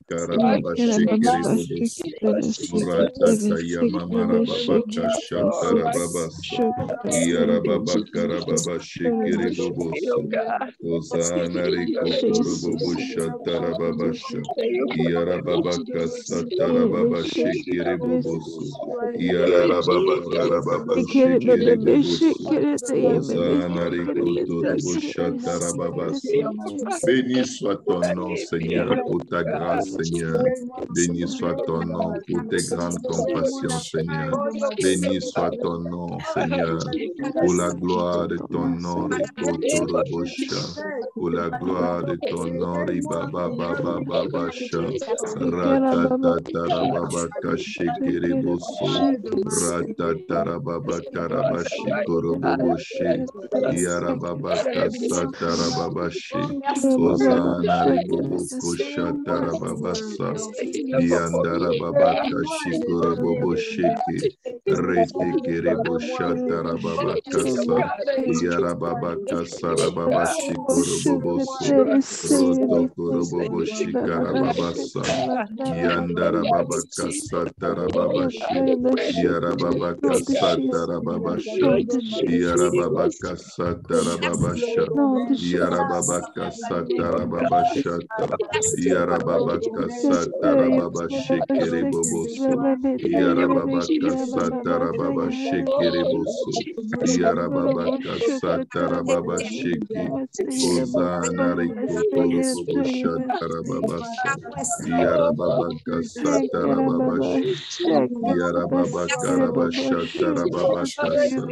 karababa shekere bobos. Ratata yamamara baba kashatara babas. Yarababa karababa shekere bobos. Ozana reko korobobo shatara babasha. Yarababa kasatara baba shekere bobos. Yarababa karababa shekere bobos. Ozana reko torobo shatara babasa. Béni soit ton nom, Seigneur, pour ta grâce, Seigneur. Béni soit ton nom pour tes grandes compassions, Seigneur. Béni soit ton nom, Seigneur, pour la gloire de ton nom, Ricotorobosha. Pour la gloire de ton nom, Ribababababasha. Ratatatarababakashikiriboso. Ratatarababakarabashi. Yarababakasatarababashi. Ozana ribobo shatarababasa. Yandarababakashikoroboboshiki. Retekeribo shatarababakasa. Yarababakasarababashikoroboboso. Rotokoroboboshikarababasa. Yandarababakasatarababashi. Yarababakasatarababashi. Yarababakasatarababasha. Yarababakasatarababashata. Yarababakasatarababashekeriboboso. Yarababakasatarababashekeriboso. Yarababakasatarababasheki. Ozana rikotoroboboshatarababasa. Yarababakasatarababashi. Yarababakarabashatarababakasa.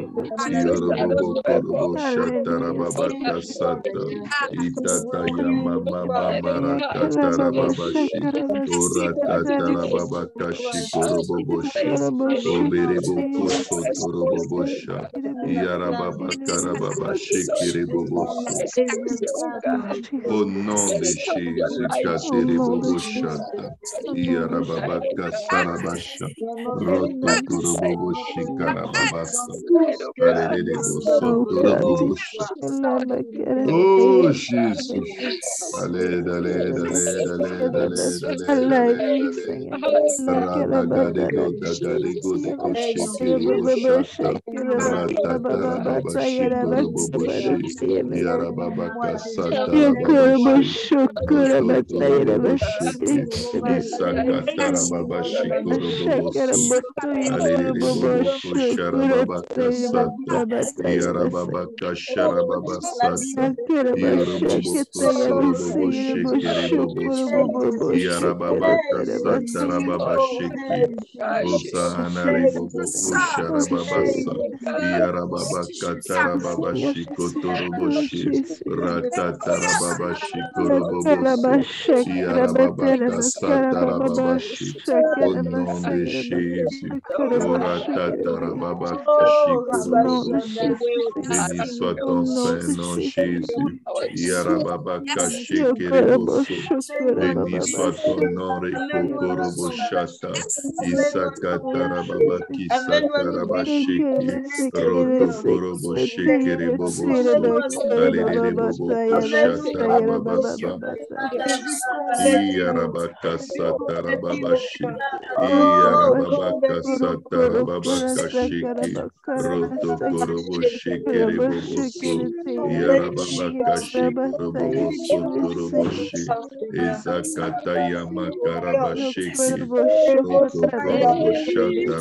Yorobobokoroboshatarababakasata. Itata yamamamamarakatarababashi. Oratatarababakashi koroboboshi. Oberebokosotorobobosha. Yarababakarababashi kiriboboso. Au nom de Jésus, Kateriboboshata. Yarababakasarabasha. Rotokoroboboshi karababasa. Alelelebosotoroboboshi. Oh Jésus. Allez, allez, allez, allez, allez, allez, allez. Radagadego, dagadego, dego, shekeribo shata. Ratatarababa, shikoroboboshi. Yarababaka, satarababashi. Rototoroboboshiki. Isakatarababa, shikorobobosi. Aleleleboboko, sharababaka, sata. Yarababaka, sharababa, sata. Yoroboboko, shekeribobosu. Yarababaka satarababa sheki. Ozana riboboko sharababasa. Yarababaka tarababa shikotoroboshi. Ratatarababa shikorobobosu. Yarababaka satarababashi. Au nom de Jésus. Oratatarababaka shikorobobosu. Béni soit ton Saint-Nom, Jésus. Yarababaka shekeribosu. Béni soit ton nom, Rekokoroboshata. Isakatarababaki satarabasheki. Rotokoroboshekeribobosu. Alelelebobokoshatarababasa. Iyarabaka satarababashi. Iyarababaka satarababakashiki. Rotokoroboshekeribobosu. Yarababakashikorobobosu toroboshi. Ezakatayama karabasheki. Rotokoroboshata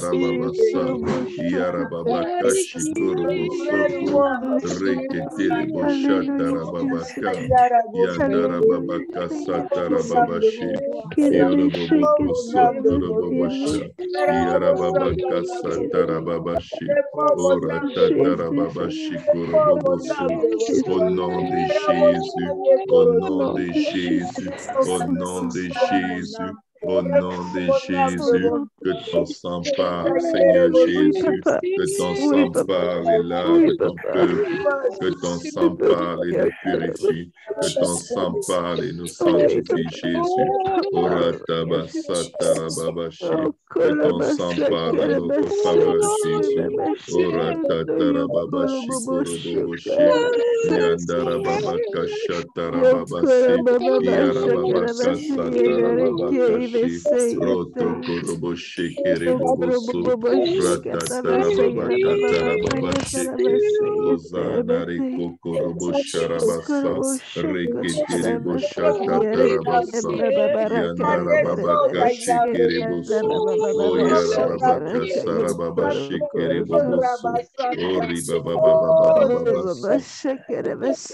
Yarababakashikorobosoto. Reketereboshata rababaka. Yandarababakasatarababashe. Yorobobokosotorobobosha. Yarababakasatarababashe. Oratatarababashikoroboboso. Au nom de Jésus, au nom de Jésus, au nom de Jésus, Au nom de Jésus, que ton sang parle, Seigneur Jésus, que ton sang parle et lave ton peuple, que ton sang parle et nous purifie, que ton sang parle et nous sanctifie, Jésus. Que ton sang parle en notre faveur, Jésus.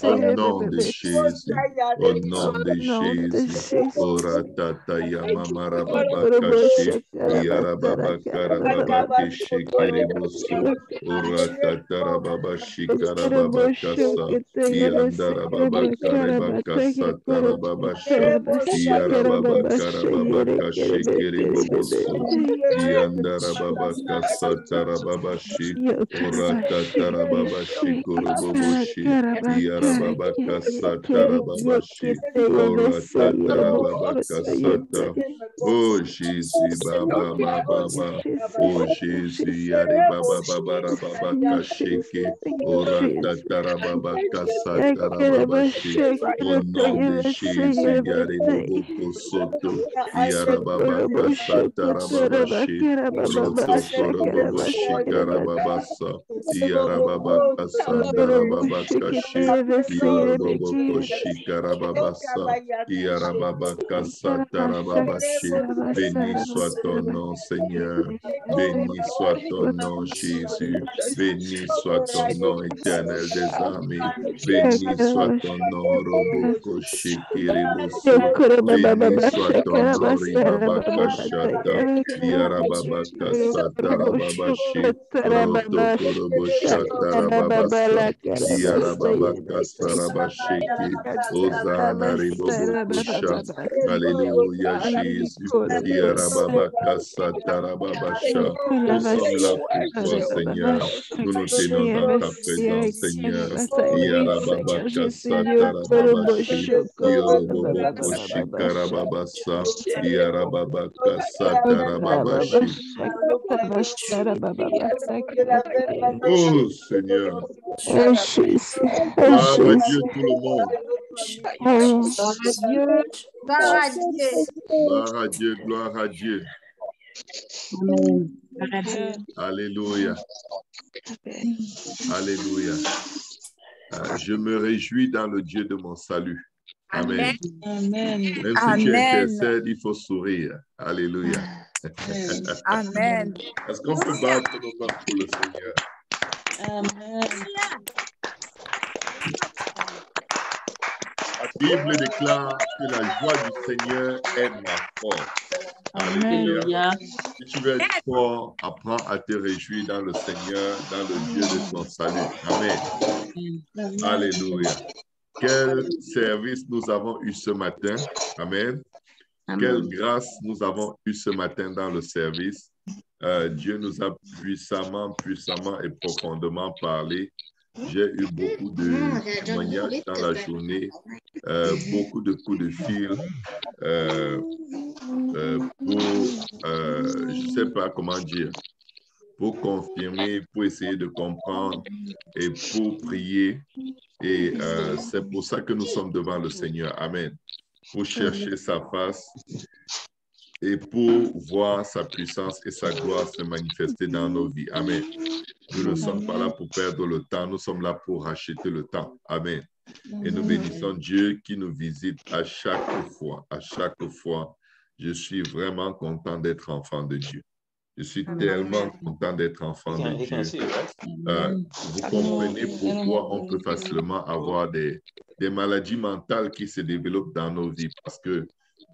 Au nom de Jésus, au nom de Jésus, Ora tata yamamara baba kashi, yarababa karababa keshi kiribusu, ora tata baba shikara baba kasa, yandara baba kareba kasa tara baba sha, yarababa karababa kashi kiribusu, yandara baba kasa tara baba shi, ora tata baba shikurubu shi, yarababa kasa tara baba shi, ora tata baba kasata. Oh Jésus, Baba, Baba, oh Jésus, Yari Baba, Baba, Baba, Kasheke, Ora Tatara Baba, Kasatara Baba, au nom de Jésus, Yari Bobo Kosoto, Yara Baba, Kasatara Baba, Roto Koro Bobo Shikara Baba, Yara Baba, Kasandara Baba, Kashe, Yara Bobo Koshikara Baba, Yara Baba, Kasatara Baba, béni soit ton nom, Seigneur. Béni soit ton nom, Jésus. Béni soit ton nom, éternel des armées. Béni soit ton nom, Roboko Shikiribosu. Béni soit ton nom, Ribabaka Shata. Yarababaka Satarababashi. Roto Korobo Shatarababasa. Yarababaka Sarabashiki. Ozana Riboboko Sha. Alléluia, Jésus. Yarababaka Satarababasha. Nous sommes là pour toi, Seigneur. Nous nous tenons dans ta présence, Seigneur. Yarababaka Satarababashi. Yoroboboko Shikarababasa. Yarababaka Satarababashi. Oh Seigneur. Gloire à Dieu tout le monde. Gloire à Dieu. Gloire à Dieu, gloire à Dieu. Alléluia. Alléluia. Je me réjouis dans le Dieu de mon salut. Amen. Amen. Même si tu intercèdes, il faut sourire. Alléluia. Amen. Est-ce qu'on peut battre nos mains pour le Seigneur? Amen. La Bible déclare que la joie du Seigneur est ma force. Alléluia. Si tu veux être fort, apprends à te réjouir dans le Seigneur, dans le Dieu de ton salut. Amen. Alléluia. Quel service nous avons eu ce matin. Amen. Quelle grâce nous avons eu ce matin dans le service. Dieu nous a puissamment et profondément parlé. J'ai eu beaucoup de témoignages dans la journée, beaucoup de coups de fil pour, je ne sais pas comment dire, pour confirmer, pour essayer de comprendre et pour prier. Et c'est pour ça que nous sommes devant le Seigneur. Amen. Pour chercher sa face et pour voir sa puissance et sa gloire se manifester dans nos vies. Amen. Nous ne sommes pas là pour perdre le temps, nous sommes là pour racheter le temps. Amen. Et nous bénissons Dieu qui nous visite à chaque fois. À chaque fois, je suis vraiment content d'être enfant de Dieu. Je suis tellement content d'être enfant de Dieu. Vous comprenez pourquoi on peut facilement avoir des maladies mentales qui se développent dans nos vies parce que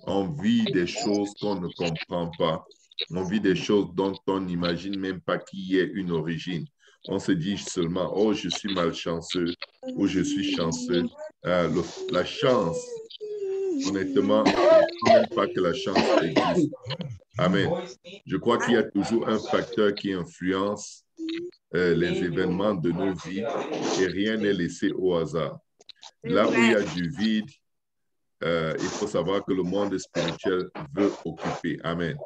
on vit des choses qu'on ne comprend pas. On vit des choses dont on n'imagine même pas qu'il y ait une origine. On se dit seulement, oh, je suis malchanceux ou je suis chanceux. La chance, honnêtement, même pas que la chance existe. Amen. Je crois qu'il y a toujours un facteur qui influence les événements de nos vies et rien n'est laissé au hasard. Là où il y a du vide, il faut savoir que le monde spirituel veut occuper. Amen.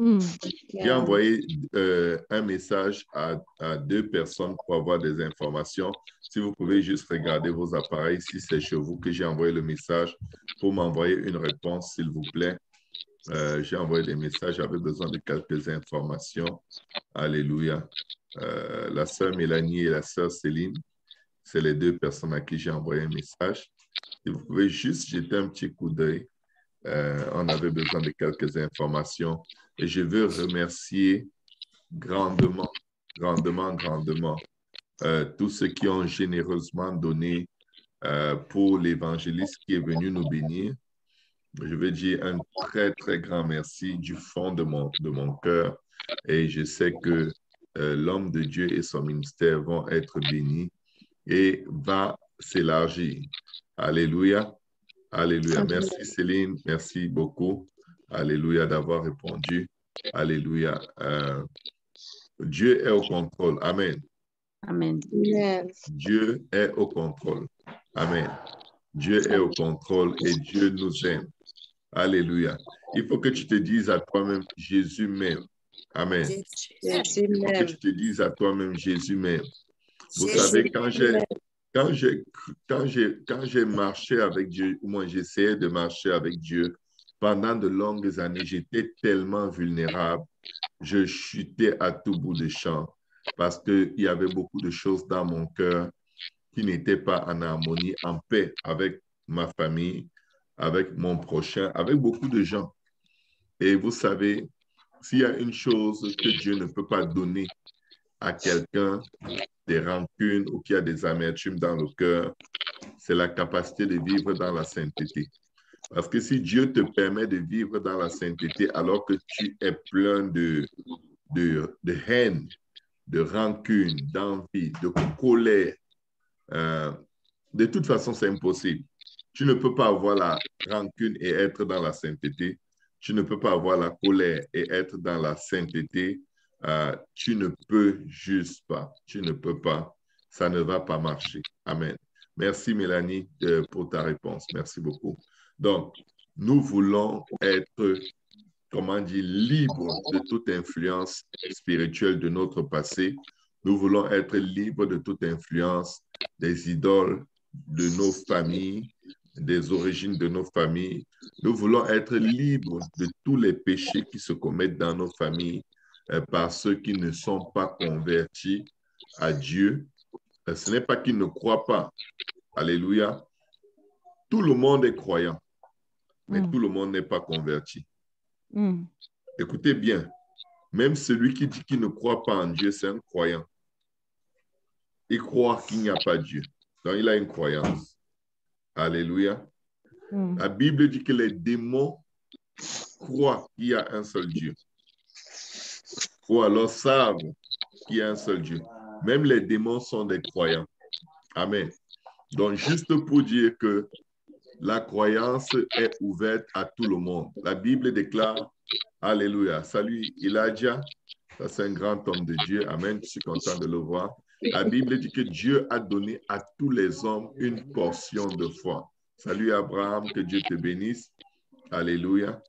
J'ai envoyé un message à 2 personnes pour avoir des informations. Si vous pouvez juste regarder vos appareils, si c'est chez vous que j'ai envoyé le message, pour m'envoyer une réponse, s'il vous plaît. J'ai envoyé des messages, j'avais besoin de quelques informations. Alléluia. La sœur Mélanie et la sœur Céline, c'est les 2 personnes à qui j'ai envoyé un message. Si vous pouvez juste jeter un petit coup d'œil. On avait besoin de quelques informations. Et je veux remercier grandement tous ceux qui ont généreusement donné pour l'évangéliste qui est venu nous bénir. Je veux dire un très, très grand merci du fond de mon cœur. Et je sais que l'homme de Dieu et son ministère vont être bénis et va s'élargir. Alléluia. Alléluia. Merci Céline. Merci beaucoup. Alléluia d'avoir répondu. Alléluia. Dieu est au contrôle. Amen. Amen. Dieu est au contrôle. Amen. Dieu est au contrôle et Dieu nous aime. Alléluia. Il faut que tu te dises à toi-même, Jésus m'aime. Amen. Il faut que tu te dises à toi-même, Jésus m'aime. Vous savez, quand j'ai marché avec Dieu, ou moi j'essayais de marcher avec Dieu, pendant de longues années, j'étais tellement vulnérable. Je chutais à tout bout de champ parce qu'il y avait beaucoup de choses dans mon cœur qui n'étaient pas en harmonie, en paix avec ma famille, avec mon prochain, avec beaucoup de gens. Et vous savez, s'il y a une chose que Dieu ne peut pas donner à quelqu'un, des rancunes ou qui a des amertumes dans le cœur, c'est la capacité de vivre dans la sainteté. Parce que si Dieu te permet de vivre dans la sainteté alors que tu es plein de haine, de rancune, d'envie, de colère, de toute façon, c'est impossible. Tu ne peux pas avoir la rancune et être dans la sainteté. Tu ne peux pas avoir la colère et être dans la sainteté. Tu ne peux juste pas. Tu ne peux pas. Ça ne va pas marcher. Amen. Merci Mélanie pour ta réponse. Merci beaucoup. Donc, nous voulons être, comment dire, libres de toute influence spirituelle de notre passé. Nous voulons être libres de toute influence des idoles de nos familles, des origines de nos familles. Nous voulons être libres de tous les péchés qui se commettent dans nos familles par ceux qui ne sont pas convertis à Dieu. Ce n'est pas qu'ils ne croient pas. Alléluia. Tout le monde est croyant, mais tout le monde n'est pas converti. Écoutez bien, même celui qui dit qu'il ne croit pas en Dieu, c'est un croyant. Il croit qu'il n'y a pas Dieu. Donc, il a une croyance. Alléluia. La Bible dit que les démons croient qu'il y a un seul Dieu. Ou alors savent qu'il y a un seul Dieu. Même les démons sont des croyants. Amen. Donc, juste pour dire que la croyance est ouverte à tout le monde. La Bible déclare, Alléluia. Salut Elijah, ça c'est un grand homme de Dieu. Amen. Je suis content de le voir. La Bible dit que Dieu a donné à tous les hommes une portion de foi. Salut Abraham, que Dieu te bénisse. Alléluia.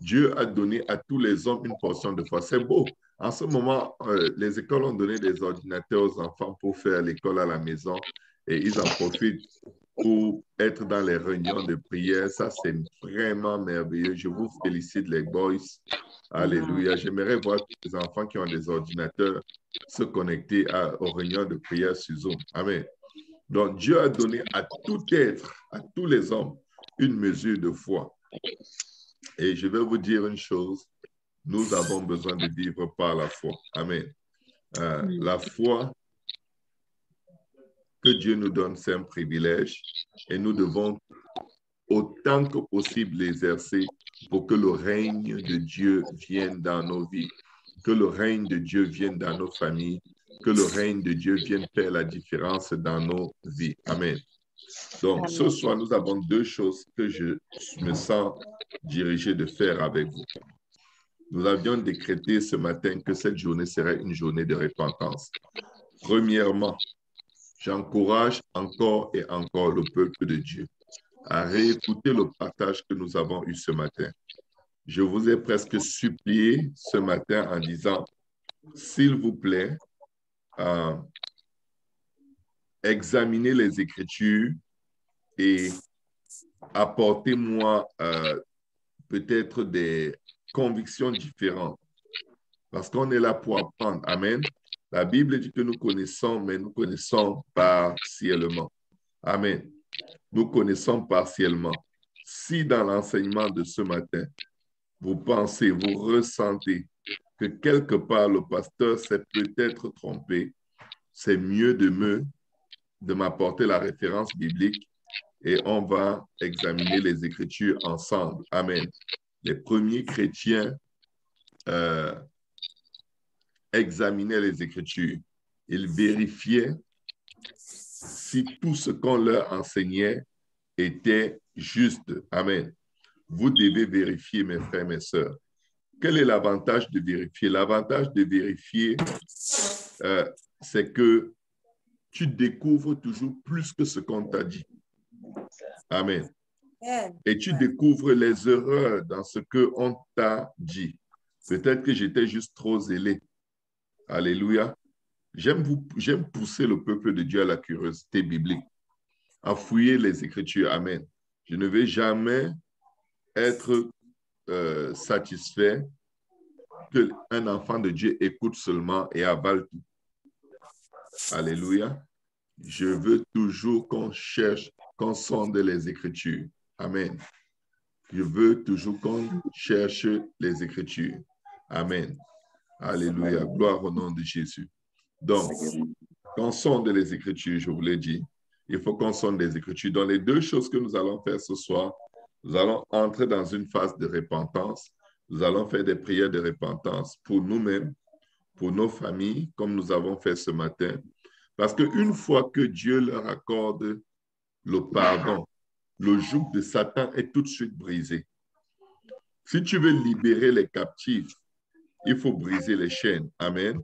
Dieu a donné à tous les hommes une portion de foi. C'est beau. En ce moment, les écoles ont donné des ordinateurs aux enfants pour faire l'école à la maison et ils en profitent pour être dans les réunions de prière. Ça, c'est vraiment merveilleux. Je vous félicite, les boys. Alléluia. J'aimerais voir les enfants qui ont des ordinateurs se connecter aux réunions de prière sur Zoom. Amen. Donc, Dieu a donné à tout être, à tous les hommes, une mesure de foi. Et je vais vous dire une chose, nous avons besoin de vivre par la foi. Amen. La foi que Dieu nous donne, c'est un privilège et nous devons autant que possible l'exercer pour que le règne de Dieu vienne dans nos vies, que le règne de Dieu vienne dans nos familles, que le règne de Dieu vienne faire la différence dans nos vies. Amen. Donc, ce soir, nous avons deux choses que je me sens dirigé de faire avec vous. Nous avions décrété ce matin que cette journée serait une journée de repentance. Premièrement, j'encourage encore et encore le peuple de Dieu à réécouter le partage que nous avons eu ce matin. Je vous ai presque supplié ce matin en disant, s'il vous plaît, examinez les Écritures et apportez-moi peut-être des convictions différentes. Parce qu'on est là pour apprendre. Amen. La Bible dit que nous connaissons, mais nous connaissons partiellement. Amen. Nous connaissons partiellement. Si dans l'enseignement de ce matin, vous pensez, vous ressentez que quelque part le pasteur s'est peut-être trompé, c'est mieux de m'apporter la référence biblique et on va examiner les Écritures ensemble. Amen. Les premiers chrétiens examinaient les Écritures. Ils vérifiaient si tout ce qu'on leur enseignait était juste. Amen. Vous devez vérifier, mes frères, mes sœurs. Quel est l'avantage de vérifier? L'avantage de vérifier, c'est que tu découvres toujours plus que ce qu'on t'a dit. Amen. Et tu découvres les erreurs dans ce qu'on t'a dit. Peut-être que j'étais juste trop zélé. Alléluia. J'aime pousser le peuple de Dieu à la curiosité biblique, à fouiller les Écritures. Amen. Je ne vais jamais être satisfait qu'un enfant de Dieu écoute seulement et avale tout. Alléluia. Je veux toujours qu'on cherche, qu'on sonde les Écritures. Amen. Je veux toujours qu'on cherche les Écritures. Amen. Alléluia. Gloire au nom de Jésus. Donc, qu'on sonde les Écritures, je vous l'ai dit, il faut qu'on sonde les Écritures. Dans les deux choses que nous allons faire ce soir, nous allons entrer dans une phase de repentance. Nous allons faire des prières de repentance pour nous-mêmes, pour nos familles, comme nous avons fait ce matin. Parce qu'une fois que Dieu leur accorde le pardon, le joug de Satan est tout de suite brisé. Si tu veux libérer les captifs, il faut briser les chaînes. Amen.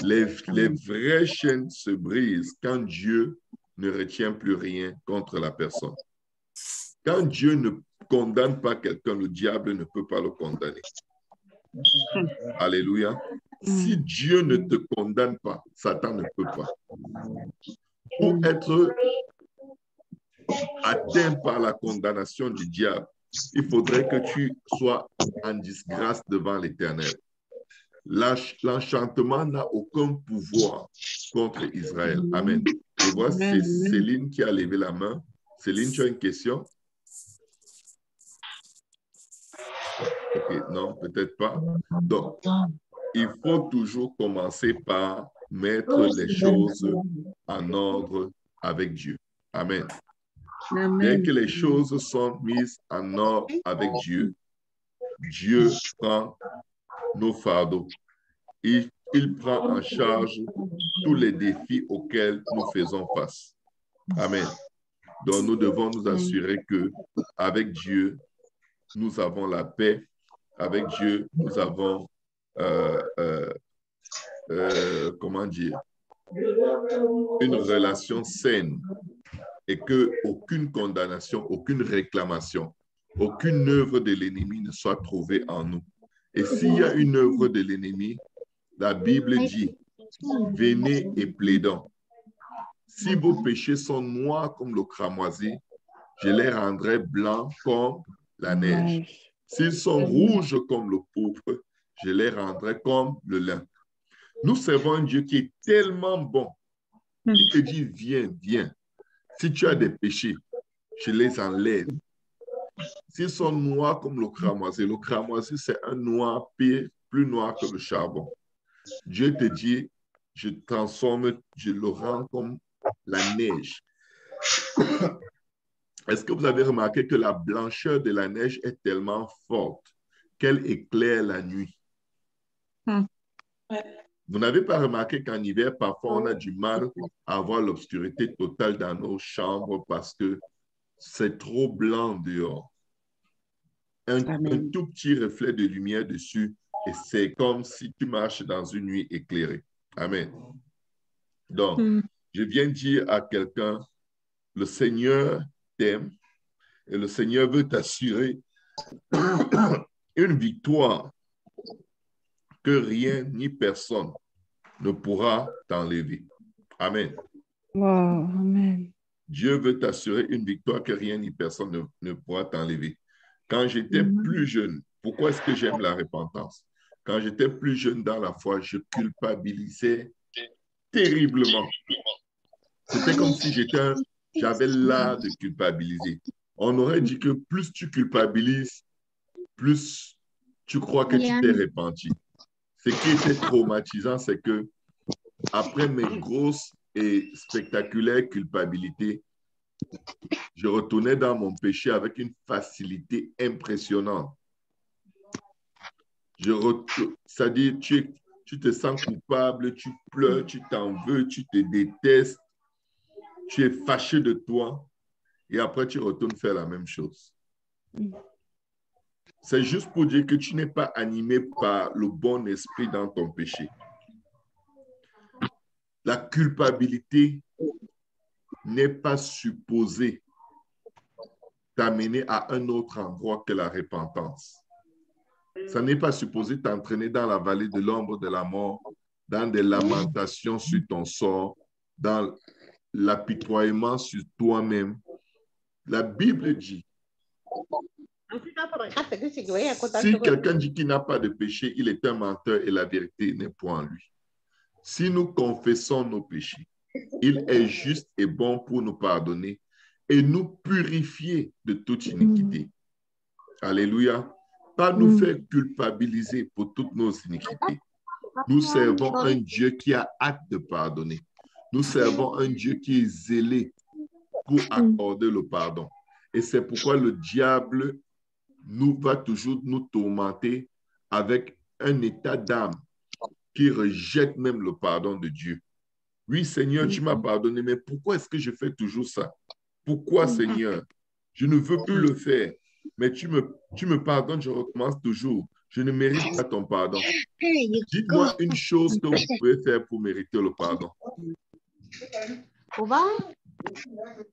Les vraies chaînes se brisent quand Dieu ne retient plus rien contre la personne. Quand Dieu ne condamne pas quelqu'un, le diable ne peut pas le condamner. Alléluia. Si Dieu ne te condamne pas, Satan ne peut pas. Pour être atteint par la condamnation du diable, il faudrait que tu sois en disgrâce devant l'Éternel. L'enchantement n'a aucun pouvoir contre Israël. Amen. Je vois Céline qui a levé la main. Céline, tu as une question? Ok, non, peut-être pas. Donc, il faut toujours commencer par mettre les choses en ordre avec Dieu. Amen. Dès que les choses sont mises en ordre avec Dieu, Dieu prend nos fardeaux. Il prend en charge tous les défis auxquels nous faisons face. Amen. Donc, nous devons nous assurer que avec Dieu, nous avons la paix. Avec Dieu, nous avons, comment dire, une relation saine et qu'aucune condamnation, aucune réclamation, aucune œuvre de l'ennemi ne soit trouvée en nous. Et s'il y a une œuvre de l'ennemi, la Bible dit, venez et plaidons. Si vos péchés sont noirs comme le cramoisi, je les rendrai blancs comme la neige. S'ils sont rouges comme le pourpre, je les rendrai comme le lin. Nous servons un Dieu qui est tellement bon. Il te dit, viens, viens. Si tu as des péchés, je les enlève. S'ils sont noirs comme le cramoisi, c'est un noir pire, plus noir que le charbon. Dieu te dit, je transforme, je le rends comme la neige. Est-ce que vous avez remarqué que la blancheur de la neige est tellement forte qu'elle éclaire la nuit? Vous n'avez pas remarqué qu'en hiver, parfois, on a du mal à avoir l'obscurité totale dans nos chambres parce que c'est trop blanc dehors. Un tout petit reflet de lumière dessus et c'est comme si tu marches dans une nuit éclairée. Amen. Donc, je viens dire à quelqu'un, le Seigneur t'aime et le Seigneur veut t'assurer une victoire que rien ni personne ne pourra t'enlever. Amen. Wow, amen. Dieu veut t'assurer une victoire que rien ni personne ne pourra t'enlever. Quand j'étais plus jeune, pourquoi est-ce que j'aime la repentance? Quand j'étais plus jeune dans la foi, je culpabilisais terriblement. C'était comme si j'avais l'art de culpabiliser. On aurait dit que plus tu culpabilises, plus tu crois que tu t'es repenti. Ce qui était traumatisant, c'est que après mes grosses et spectaculaires culpabilités, je retournais dans mon péché avec une facilité impressionnante. C'est-à-dire, tu te sens coupable, tu pleures, tu t'en veux, tu te détestes, tu es fâché de toi et après tu retournes faire la même chose. C'est juste pour dire que tu n'es pas animé par le bon esprit dans ton péché. La culpabilité n'est pas supposée t'amener à un autre endroit que la repentance. Ça n'est pas supposé t'entraîner dans la vallée de l'ombre de la mort, dans des lamentations sur ton sort, dans l'apitoiement sur toi-même. La Bible dit, si quelqu'un dit qu'il n'a pas de péché, il est un menteur et la vérité n'est point en lui. Si nous confessons nos péchés, il est juste et bon pour nous pardonner et nous purifier de toute iniquité. Alléluia. Pas nous faire culpabiliser pour toutes nos iniquités. Nous servons un Dieu qui a hâte de pardonner. Nous servons un Dieu qui est zélé pour accorder le pardon. Et c'est pourquoi le diable va toujours nous tourmenter avec un état d'âme qui rejette même le pardon de Dieu. Oui, Seigneur, tu m'as pardonné, mais pourquoi est-ce que je fais toujours ça? Pourquoi, Seigneur? Je ne veux plus le faire, mais tu me pardonnes, je recommence toujours. Je ne mérite pas ton pardon. Dites-moi une chose que vous pouvez faire pour mériter le pardon.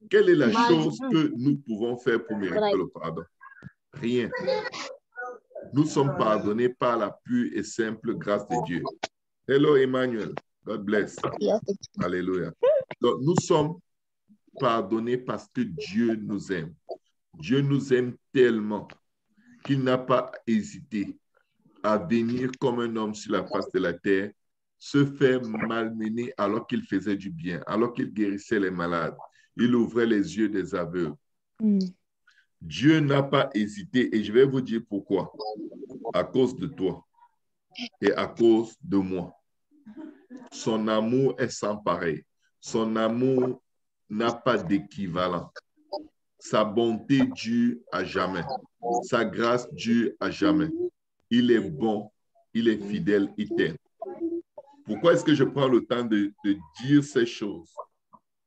Quelle est la chose que nous pouvons faire pour mériter le pardon? Rien. Nous sommes pardonnés par la pure et simple grâce de Dieu. Hello, Emmanuel. God bless. Alléluia. Donc, nous sommes pardonnés parce que Dieu nous aime. Dieu nous aime tellement qu'il n'a pas hésité à venir comme un homme sur la face de la terre, se faire malmener alors qu'il faisait du bien, alors qu'il guérissait les malades. Il ouvrait les yeux des aveugles. Dieu n'a pas hésité et je vais vous dire pourquoi. À cause de toi et à cause de moi. Son amour est sans pareil. Son amour n'a pas d'équivalent. Sa bonté dure à jamais. Sa grâce dure à jamais. Il est bon, il est fidèle, il t'aime. Pourquoi est-ce que je prends le temps de dire ces choses?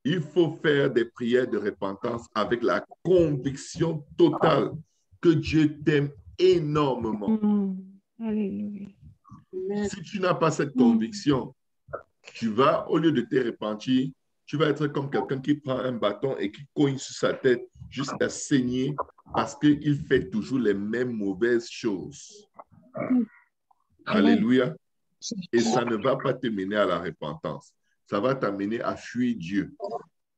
Il faut faire des prières de repentance avec la conviction totale que Dieu t'aime énormément. Alléluia. Si tu n'as pas cette conviction, tu vas, au lieu de te repentir, tu vas être comme quelqu'un qui prend un bâton et qui cogne sur sa tête jusqu'à saigner parce qu'il fait toujours les mêmes mauvaises choses. Alléluia. Et ça ne va pas te mener à la repentance. Ça va t'amener à fuir Dieu.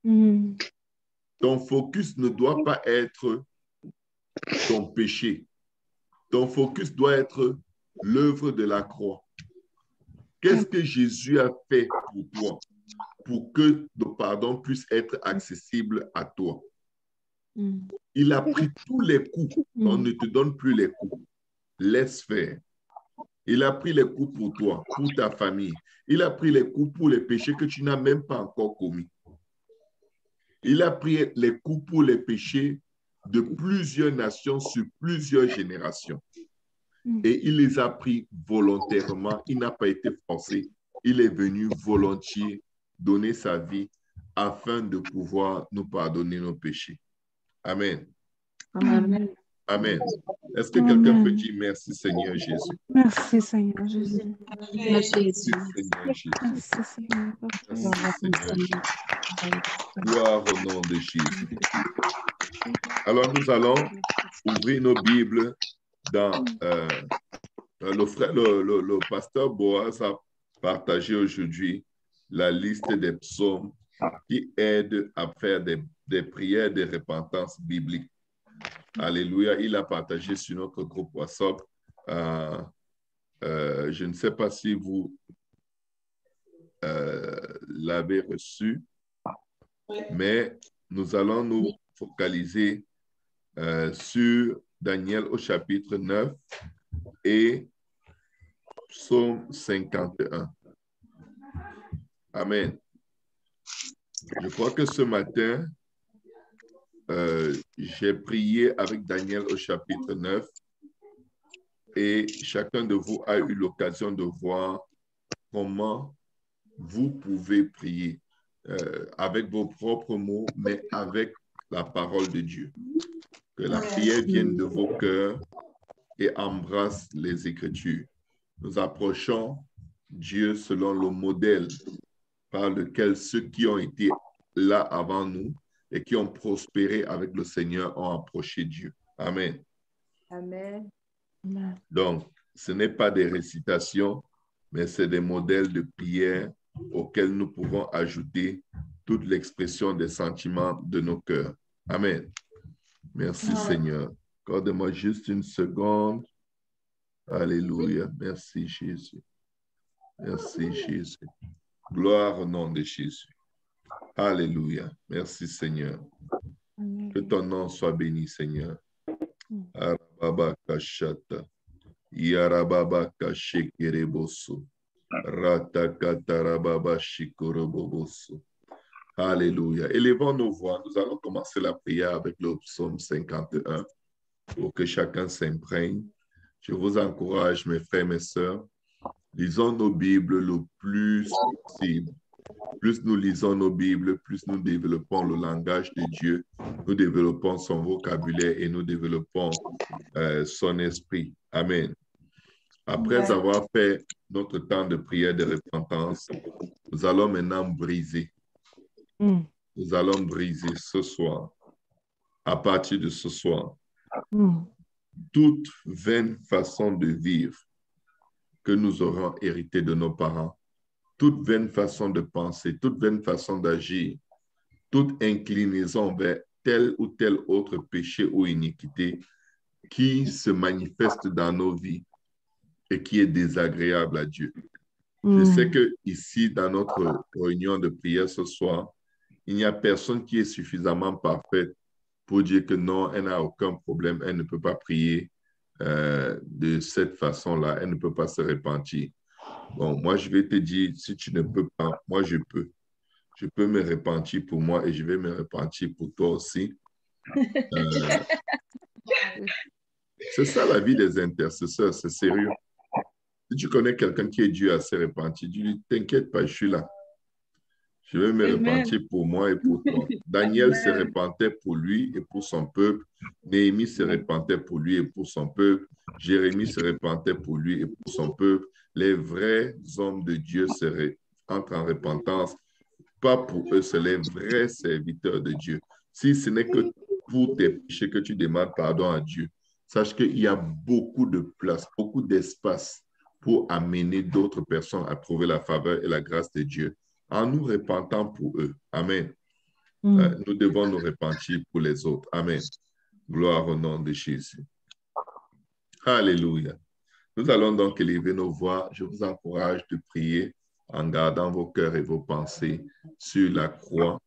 Ton focus ne doit pas être ton péché. Ton focus doit être l'œuvre de la croix. Qu'est-ce que Jésus a fait pour toi pour que le pardon puisse être accessible à toi? Il a pris tous les coups. On ne te donne plus les coups. Laisse faire. Il a pris les coups pour toi, pour ta famille. Il a pris les coups pour les péchés que tu n'as même pas encore commis. Il a pris les coups pour les péchés de plusieurs nations sur plusieurs générations. Et il les a pris volontairement. Il n'a pas été forcé. il est venu volontiers donner sa vie afin de pouvoir nous pardonner nos péchés. Amen. Amen. Amen. Est-ce que quelqu'un peut dire merci Seigneur Jésus? Merci Seigneur Jésus. Merci Seigneur Jésus. Merci Seigneur. Merci Seigneur Jésus. Gloire au nom de Jésus. Alors nous allons ouvrir nos Bibles dans le pasteur Boaz a partagé aujourd'hui la liste des psaumes qui aident à faire des prières de repentance biblique. Alléluia. Il a partagé sur notre groupe WhatsApp. Je ne sais pas si vous l'avez reçu, mais nous allons nous focaliser sur Daniel au chapitre 9 et Psaume 51. Amen. Je crois que ce matin, j'ai prié avec Daniel au chapitre 9 et chacun de vous a eu l'occasion de voir comment vous pouvez prier avec vos propres mots, mais avec la parole de Dieu. Que la prière vienne de vos cœurs et embrasse les Écritures. Nous approchons Dieu selon le modèle par lequel ceux qui ont été là avant nous et qui ont prospéré avec le Seigneur ont approché Dieu. Amen. Amen. Donc, ce n'est pas des récitations, mais c'est des modèles de prière auxquels nous pouvons ajouter toute l'expression des sentiments de nos cœurs. Amen. Merci Seigneur. Accorde-moi juste une seconde. Alléluia. Merci Jésus. Merci Jésus. Gloire au nom de Jésus. Alléluia. Merci Seigneur. Que ton nom soit béni Seigneur. Arababa kashata. Yarababa kashekereboso. Ratakatarababa shikoroboboso. Alléluia. Élevons nos voix. Nous allons commencer la prière avec le psaume 51 pour que chacun s'imprègne. Je vous encourage, mes frères, mes sœurs, lisons nos Bibles le plus possible. Plus nous lisons nos Bibles, plus nous développons le langage de Dieu, nous développons son vocabulaire et nous développons son esprit. Amen. Après avoir fait notre temps de prière de repentance, nous allons maintenant briser. Nous allons briser ce soir, à partir de ce soir, toute vaine façon de vivre que nous aurons hérité de nos parents, toute vaine façon de penser, toute vaine façon d'agir, toute inclinaison vers tel ou tel autre péché ou iniquité qui se manifeste dans nos vies et qui est désagréable à Dieu. Je sais que ici, dans notre réunion de prière ce soir, il n'y a personne qui est suffisamment parfaite pour dire que non, elle n'a aucun problème, elle ne peut pas prier de cette façon-là, elle ne peut pas se repentir. Bon, moi, je vais te dire, si tu ne peux pas, moi, je peux. Je peux me repentir pour moi et je vais me repentir pour toi aussi. C'est ça la vie des intercesseurs, c'est sérieux. Si tu connais quelqu'un qui est dû à se repentir, dis-lui, t'inquiète pas, je suis là. Je vais me repentir pour moi et pour toi. Daniel se repentait pour lui et pour son peuple. Néhémie se repentait pour lui et pour son peuple. Jérémie se repentait pour lui et pour son peuple. Les vrais hommes de Dieu entrent en repentance. Pas pour eux, c'est les vrais serviteurs de Dieu. Si ce n'est que pour tes péchés que tu demandes pardon à Dieu, sache qu'il y a beaucoup de place, beaucoup d'espace pour amener d'autres personnes à trouver la faveur et la grâce de Dieu en nous repentant pour eux. Amen. Nous devons nous repentir pour les autres. Amen. Gloire au nom de Jésus. Alléluia. Nous allons donc élever nos voix. Je vous encourage de prier en gardant vos cœurs et vos pensées sur la croix,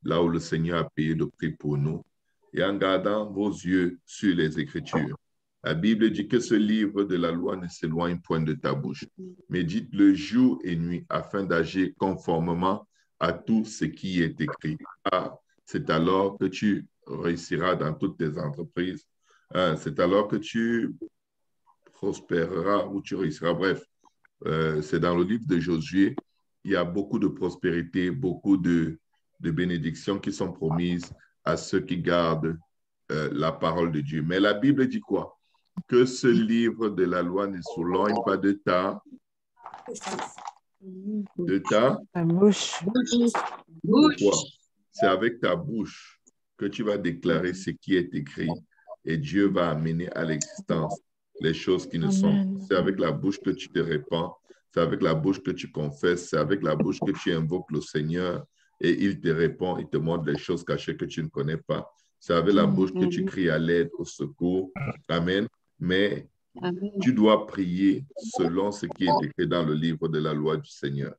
là où le Seigneur a payé le prix pour nous, et en gardant vos yeux sur les Écritures. La Bible dit que ce livre de la loi ne s'éloigne point de ta bouche. Médite-le jour et nuit afin d'agir conformément à tout ce qui est écrit. Ah, c'est alors que tu réussiras dans toutes tes entreprises. C'est alors que tu prospéreras ou tu réussiras. Bref, c'est dans le livre de Josué, il y a beaucoup de prospérité, beaucoup de bénédictions qui sont promises à ceux qui gardent la parole de Dieu. Mais la Bible dit quoi? Que ce livre de la loi ne s'éloigne pas de ta bouche. Pourquoi? C'est avec ta bouche que tu vas déclarer ce qui est écrit et Dieu va amener à l'existence les choses qui ne sont. C'est avec la bouche que tu te répands, c'est avec la bouche que tu confesses, c'est avec la bouche que tu invoques le Seigneur et il te répond, il te montre les choses cachées que tu ne connais pas. C'est avec la bouche que tu cries à l'aide, au secours. Amen. Mais tu dois prier selon ce qui est écrit dans le livre de la loi du Seigneur.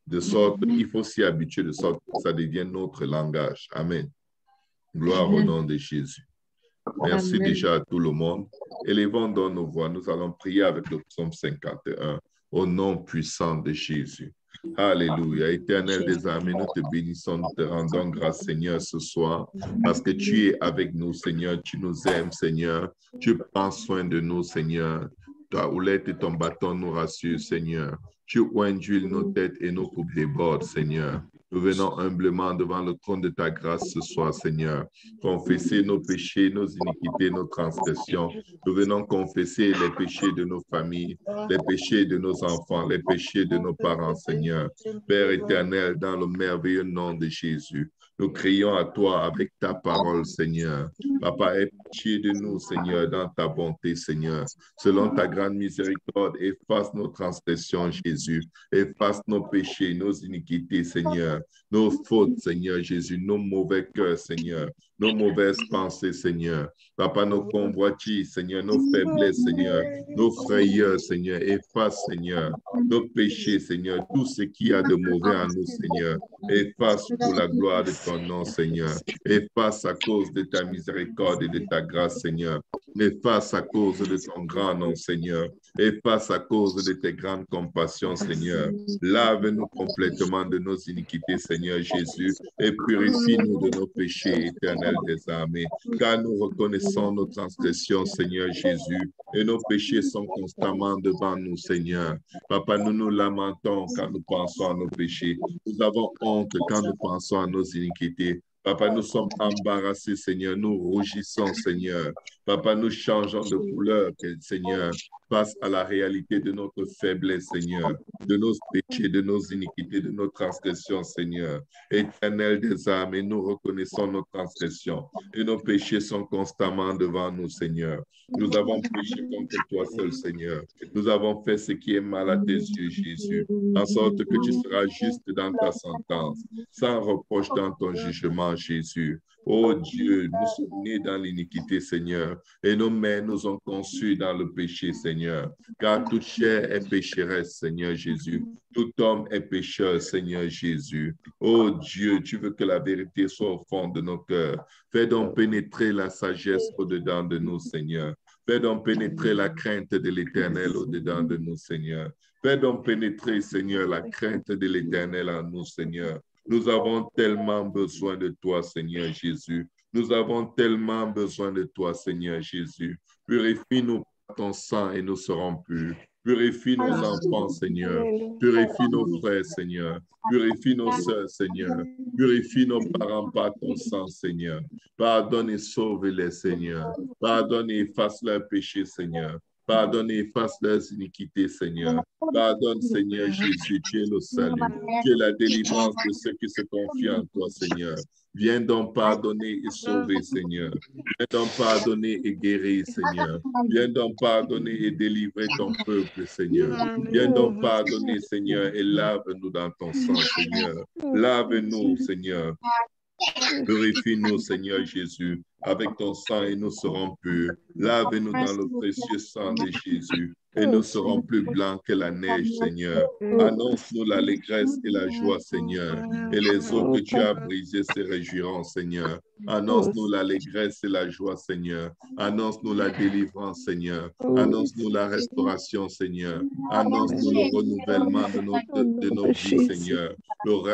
De sorte, il faut s'y habituer, de sorte que ça devienne notre langage. Amen. Gloire au nom de Jésus. Merci déjà à tout le monde. Élevons dans nos voix. Nous allons prier avec le psaume 51 au nom puissant de Jésus. Alléluia. Éternel des armées, nous te bénissons, nous te rendons grâce, Seigneur, ce soir, parce que tu es avec nous, Seigneur. Tu nous aimes, Seigneur. Tu prends soin de nous, Seigneur. Ta houlette et ton bâton nous rassurent, Seigneur. Tu oindules nos têtes et nos coupes débordent, Seigneur. Nous venons humblement devant le trône de ta grâce ce soir, Seigneur. Confesser nos péchés, nos iniquités, nos transgressions. Nous venons confesser les péchés de nos familles, les péchés de nos enfants, les péchés de nos parents, Seigneur. Père éternel, dans le merveilleux nom de Jésus, nous crions à toi avec ta parole, Seigneur. Papa, aie pitié de nous, Seigneur, dans ta bonté, Seigneur. Selon ta grande miséricorde, efface nos transgressions, Jésus. Efface nos péchés, nos iniquités, Seigneur. Nos fautes, Seigneur Jésus. Nos mauvais cœurs, Seigneur. Nos mauvaises pensées, Seigneur. Papa, nos convoitises, Seigneur. Nos faiblesses, Seigneur. Nos frayeurs, Seigneur. Efface, Seigneur. Nos péchés, Seigneur. Tout ce qu'il y a de mauvais en nous, Seigneur. Efface pour la gloire de ton nom, Seigneur. Efface à cause de ta miséricorde et de ta grâce, Seigneur. Efface à cause de ton grand nom, Seigneur. Efface à cause de tes grandes compassions, Seigneur. Lave-nous complètement de nos iniquités, Seigneur Jésus, et purifie-nous de nos péchés, éternel des armées, car nous reconnaissons nos transgressions, Seigneur Jésus, et nos péchés sont constamment devant nous, Seigneur. Papa, nous nous lamentons quand nous pensons à nos péchés. Nous avons honte quand nous pensons à nos iniquités. Papa, nous sommes embarrassés, Seigneur. Nous rougissons, Seigneur. Papa, nous changeons de couleur, Seigneur, face à la réalité de notre faiblesse, Seigneur, de nos péchés, de nos iniquités, de nos transgressions, Seigneur. Éternel des âmes, et nous reconnaissons nos transgressions et nos péchés sont constamment devant nous, Seigneur. Nous avons péché contre toi seul, Seigneur. Nous avons fait ce qui est mal à tes yeux, Jésus, en sorte que tu seras juste dans ta sentence, sans reproche dans ton jugement, Jésus. Oh Dieu, nous sommes nés dans l'iniquité, Seigneur, et nos mères nous ont conçus dans le péché, Seigneur, car toute chair est pécheresse, Seigneur Jésus. Tout homme est pécheur, Seigneur Jésus. Oh Dieu, tu veux que la vérité soit au fond de nos cœurs. Fais donc pénétrer la sagesse au-dedans de nous, Seigneur. Fais donc pénétrer la crainte de l'Éternel au-dedans de nous, Seigneur. Fais donc pénétrer, Seigneur, la crainte de l'Éternel en nous, Seigneur. Nous avons tellement besoin de toi, Seigneur Jésus. Nous avons tellement besoin de toi, Seigneur Jésus. Purifie-nous par ton sang et nous serons purs. Purifie nos enfants, Seigneur. Purifie nos frères, Seigneur. Purifie nos sœurs, Seigneur. Purifie nos parents par ton sang, Seigneur. Pardonne et sauve-les, Seigneur. Pardonne et efface leurs péchés, Seigneur. Pardonne et efface leurs iniquités, Seigneur. Pardonne, Seigneur Jésus, tu es le salut. Tu es la délivrance de ceux qui se confient en toi, Seigneur. Viens donc pardonner et sauver, Seigneur. Viens donc pardonner et guérir, Seigneur. Viens donc pardonner et délivrer ton peuple, Seigneur. Viens donc pardonner, Seigneur, et lave-nous dans ton sang, Seigneur. Lave-nous, Seigneur. Purifie-nous, Seigneur Jésus, avec ton sang et nous serons purs. Lave-nous dans le précieux sang de Jésus et nous serons plus blancs que la neige, Seigneur. Annonce-nous l'allégresse et la joie, Seigneur, et les eaux que tu as brisées se réjouiront, Seigneur. Annonce-nous l'allégresse et la joie, Seigneur. Annonce-nous la délivrance, Seigneur. Annonce-nous la restauration, Seigneur. Annonce-nous le renouvellement de nos vies, Seigneur.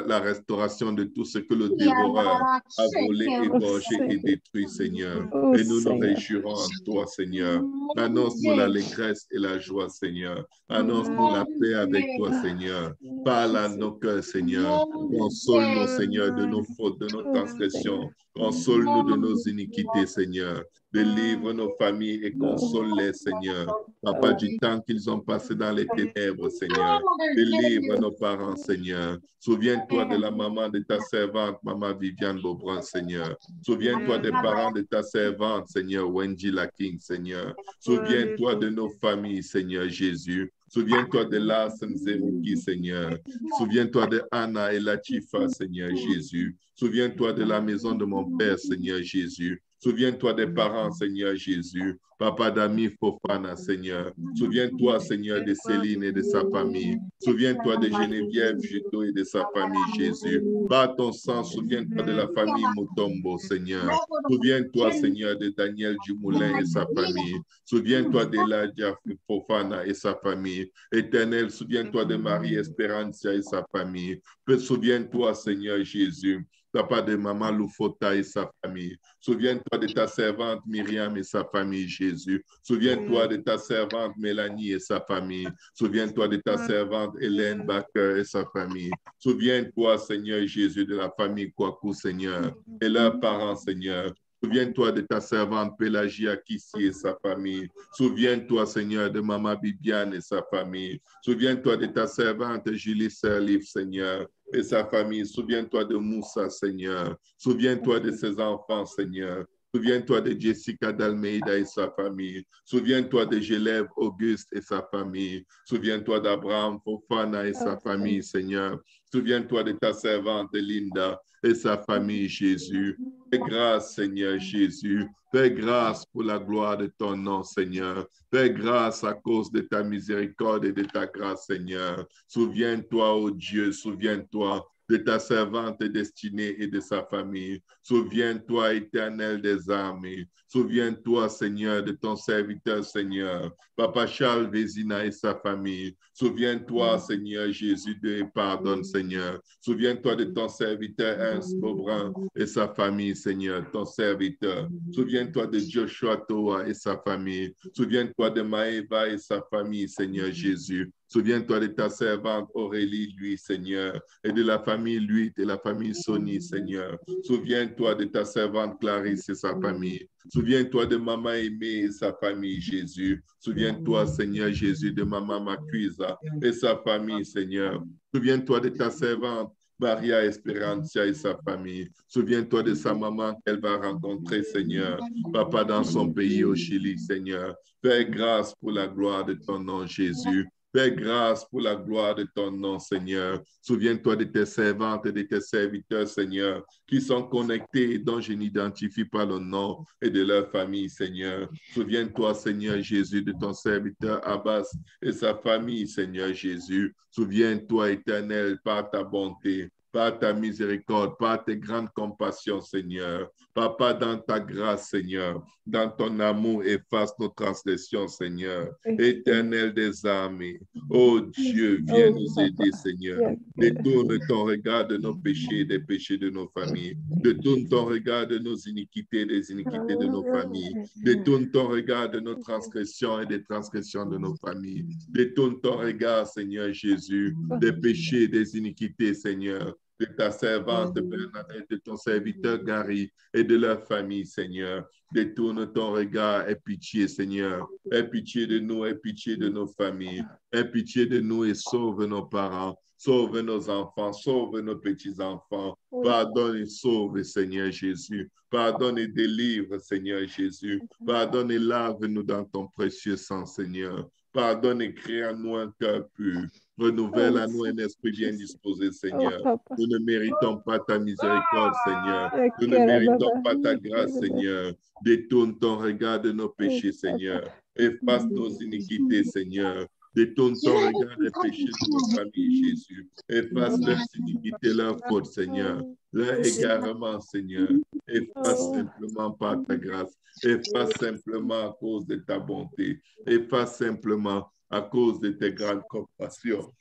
La restauration de tout ce que le dévoreur a volé, égorgé et détruit, Seigneur. Et nous nous réjouirons en toi, Seigneur. Annonce-nous l'allégresse et la joie joie, Seigneur. Annonce-nous la paix avec toi, Seigneur. Parle à nos cœurs, Seigneur. Console-nous, Seigneur, de nos fautes, de nos transgressions. Console-nous de nos iniquités, Seigneur. Délivre nos familles et console-les, Seigneur. Papa, du temps qu'ils ont passé dans les ténèbres, Seigneur. Délivre nos parents, Seigneur. Souviens-toi de la maman de ta servante, Maman Viviane Beaubrun, Seigneur. Souviens-toi des parents de ta servante, Seigneur, Wendy Laking, Seigneur. Souviens-toi de nos familles, Seigneur Jésus. Souviens-toi de Larsen Zerouki, Seigneur. Souviens-toi de Anna et Latifa, Seigneur Jésus. Souviens-toi de la maison de mon Père, Seigneur Jésus. Souviens-toi des parents, Seigneur Jésus. Papa d'Ami Fofana, Seigneur. Souviens-toi, Seigneur, de Céline et de sa famille. Souviens-toi de Geneviève Juto et de sa famille, Jésus. Par ton sang, souviens-toi de la famille Mutombo, Seigneur. Souviens-toi, Seigneur, de Daniel Dumoulin et sa famille. Souviens-toi d'Eladia Fofana et sa famille. Éternel, souviens-toi de Marie Espérancia et sa famille. Souviens-toi, Seigneur Jésus. Papa de Maman Loufota et sa famille. Souviens-toi de ta servante Myriam et sa famille, Jésus. Souviens-toi de ta servante Mélanie et sa famille. Souviens-toi de ta servante Hélène Baker et sa famille. Souviens-toi, Seigneur Jésus, de la famille Kwaku, Seigneur, et leurs parents, Seigneur. Souviens-toi de ta servante Pélagia Kissi et sa famille. Souviens-toi, Seigneur, de Maman Bibiane et sa famille. Souviens-toi de ta servante Julie Serlif, Seigneur, et sa famille. Souviens-toi de Moussa, Seigneur. Souviens-toi de ses enfants, Seigneur. Souviens-toi de Jessica d'Almeida et sa famille. Souviens-toi de Gélève Auguste et sa famille. Souviens-toi d'Abraham Fofana et sa famille, Seigneur. Souviens-toi de ta servante Linda et sa famille, Jésus. Fais grâce, Seigneur Jésus. Fais grâce pour la gloire de ton nom, Seigneur. Fais grâce à cause de ta miséricorde et de ta grâce, Seigneur. Souviens-toi, ô Dieu, souviens-toi de ta servante destinée et de sa famille. Souviens-toi, Éternel des armées. Souviens-toi, Seigneur, de ton serviteur, Seigneur. Papa Charles Vézina et sa famille. Souviens-toi, Seigneur Jésus, de pardonne, Seigneur. Souviens-toi de ton serviteur Ernst Beaubrun et sa famille, Seigneur, ton serviteur. Souviens-toi de Joshua Toa et sa famille. Souviens-toi de Maëva et sa famille, Seigneur Jésus. Souviens-toi de ta servante Aurélie, lui, Seigneur, et de la famille Luit et la famille Sony, Seigneur. Souviens-toi de ta servante Clarisse et sa famille. Souviens-toi de Maman Aimée et sa famille, Jésus. Souviens-toi, Seigneur Jésus, de Maman Macuisa et sa famille, Seigneur. Souviens-toi de ta servante Maria Esperancia et sa famille. Souviens-toi de sa maman qu'elle va rencontrer, Seigneur. Papa, dans son pays au Chili, Seigneur. Fais grâce pour la gloire de ton nom, Jésus. Fais grâce pour la gloire de ton nom, Seigneur. Souviens-toi de tes servantes et de tes serviteurs, Seigneur, qui sont connectés et dont je n'identifie pas le nom et de leur famille, Seigneur. Souviens-toi, Seigneur Jésus, de ton serviteur Abbas et sa famille, Seigneur Jésus. Souviens-toi, Éternel, par ta bonté, par ta miséricorde, par tes grandes compassions, Seigneur. Papa, dans ta grâce, Seigneur, dans ton amour, efface nos transgressions, Seigneur. Éternel des armées, oh Dieu, viens nous aider, Seigneur. Détourne ton regard de nos péchés, des péchés de nos familles. Détourne ton regard de nos iniquités, des iniquités de nos familles. Détourne ton regard de nos transgressions et des transgressions de nos familles. Détourne ton regard, Seigneur Jésus, des péchés, des iniquités, Seigneur, de ta servante Bernadette, de ton serviteur Gary et de leur famille, Seigneur. Détourne ton regard, aie pitié, Seigneur. Aie pitié de nous, aie pitié de nos familles. Aie pitié de nous et sauve nos parents. Sauve nos enfants, sauve nos petits-enfants. Pardonne et sauve, Seigneur Jésus. Pardonne et délivre, Seigneur Jésus. Pardonne et lave-nous dans ton précieux sang, Seigneur. Pardonne et crée en nous un cœur pur. Renouvelle à nous un esprit bien disposé, Seigneur. Nous ne méritons pas ta miséricorde, Seigneur. Nous ne méritons pas ta grâce, Seigneur. Détourne ton regard de nos péchés, Seigneur. Efface nos iniquités, Seigneur. Détourne ton regard des péchés de nos familles, Jésus. Efface leurs iniquités, leurs fautes, Seigneur. Leur égarement, Seigneur. Efface simplement par ta grâce. Efface simplement à cause de ta bonté. Efface simplement à cause de tes grandes compassions.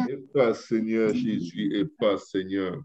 Efface, Seigneur Jésus, efface, Seigneur.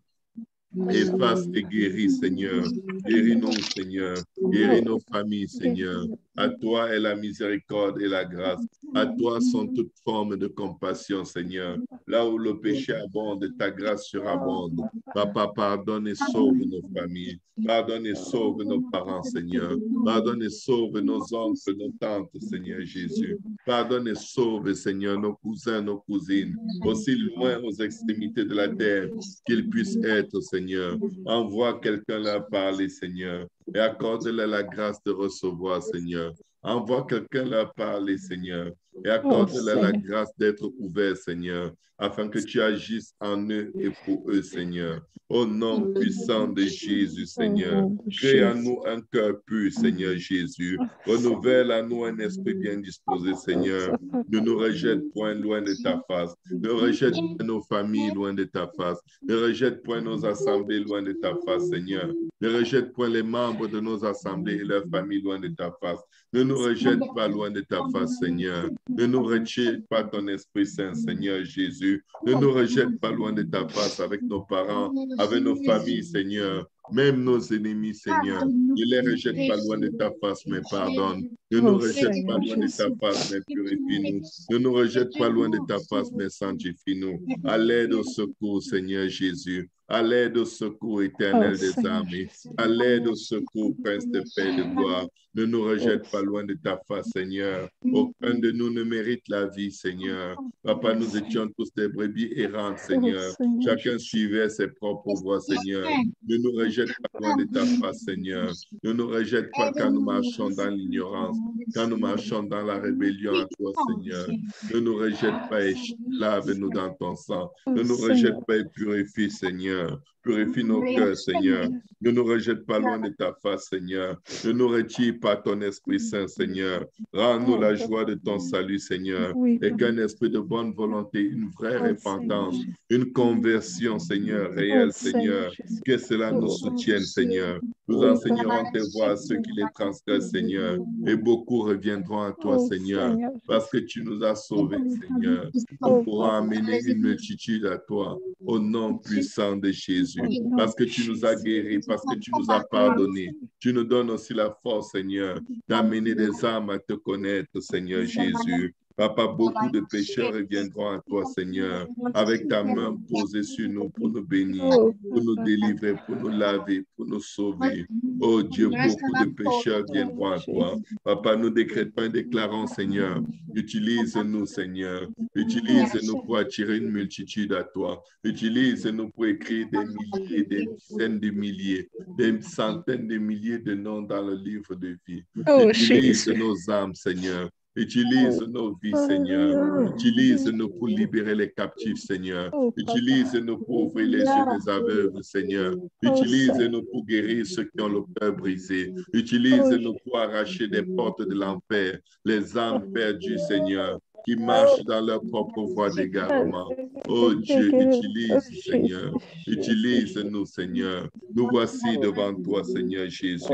Efface et guéris, Seigneur. Guéris-nous, Seigneur. Guéris nos familles, Seigneur. À toi est la miséricorde et la grâce. À toi sont toutes formes de compassion, Seigneur. Là où le péché abonde, ta grâce surabonde. Papa, pardonne et sauve nos familles. Pardonne et sauve nos parents, Seigneur. Pardonne et sauve nos oncles, nos tantes, Seigneur Jésus. Pardonne et sauve, Seigneur, nos cousins, nos cousines, aussi loin aux extrémités de la terre qu'ils puissent être, Seigneur. Envoie quelqu'un leur parler, Seigneur, et accorde-leur la grâce de recevoir, Seigneur. Envoie quelqu'un leur parler, Seigneur, et accorde-leur la grâce d'être ouvert, Seigneur, afin que tu agisses en eux et pour eux, Seigneur. Au nom puissant de Jésus, Seigneur, crée en nous un cœur pur, Seigneur Jésus. Renouvelle en nous un esprit bien disposé, Seigneur. Ne nous rejette point loin de ta face. Ne rejette point nos familles loin de ta face. Ne rejette point nos assemblées loin de ta face, Seigneur. Ne rejette point les membres de nos assemblées et leurs familles loin de ta face. Ne nous rejette pas loin de ta face, Seigneur. Ne nous rejette pas ton Esprit Saint, Seigneur Jésus. Ne nous rejette pas loin de ta face avec nos parents, avec nos familles, Seigneur. Même nos ennemis, Seigneur. Ne les rejette pas loin de ta face, mais pardonne. Ne nous rejette pas loin de ta face, mais purifie-nous. Ne nous rejette pas loin de ta face, mais sanctifie-nous. À l'aide au secours, Seigneur Jésus. À l'aide au secours éternel des armées. À l'aide au secours, Prince de paix et de gloire. Ne nous rejette pas loin de ta face, Seigneur. Aucun de nous ne mérite la vie, Seigneur. Papa, nous étions tous des brebis errantes, Seigneur. Chacun suivait ses propres voies, Seigneur. Ne nous rejette pas loin de ta face, Seigneur. Ne nous rejette pas quand nous marchons dans l'ignorance, quand nous marchons dans la rébellion à toi, Seigneur. Ne nous rejette pas et lave-nous dans ton sang. Ne nous rejette pas et purifie, Seigneur. Purifie nos cœurs, Seigneur. Ne nous rejette pas loin de ta face, Seigneur. Ne nous retire pas ton Esprit Saint, Seigneur. Rends-nous la joie de ton salut, Seigneur. Et qu'un esprit de bonne volonté, une vraie repentance, une conversion, Seigneur, réelle, Seigneur. Que cela nous soutienne, Seigneur. Nous enseignerons tes voies à ceux qui les transgressent, Seigneur. Et beaucoup reviendront à toi, Seigneur, parce que tu nous as sauvés, Seigneur. Nous pourrons amener une multitude à toi, au nom puissant de Jésus. Parce que tu nous as guéris, parce que tu nous as pardonnés. Tu nous donnes aussi la force, Seigneur, d'amener des âmes à te connaître, Seigneur Jésus. Papa, beaucoup de pécheurs reviendront à toi, Seigneur, avec ta main posée sur nous pour nous bénir, pour nous délivrer, pour nous laver, pour nous sauver. Oh Dieu, beaucoup de pécheurs viendront à toi. Papa, nous décrétons et déclarons, Seigneur, utilise-nous, Seigneur. Utilise-nous pour attirer une multitude à toi. Utilise-nous pour écrire des milliers, des dizaines de milliers, des centaines de milliers de noms dans le livre de vie. Utilise nos âmes, Seigneur. Utilise nos vies, Seigneur. Utilise-nous pour libérer les captifs, Seigneur. Utilise-nous pour ouvrir les yeux des aveugles, Seigneur. Utilise-nous pour guérir ceux qui ont le cœur brisé. Utilise-nous pour arracher des portes de l'enfer les âmes perdues, Seigneur, qui marchent dans leur propre voie d'égarement. Oh Dieu, utilise, Seigneur. Utilise-nous, Seigneur. Nous voici devant toi, Seigneur Jésus.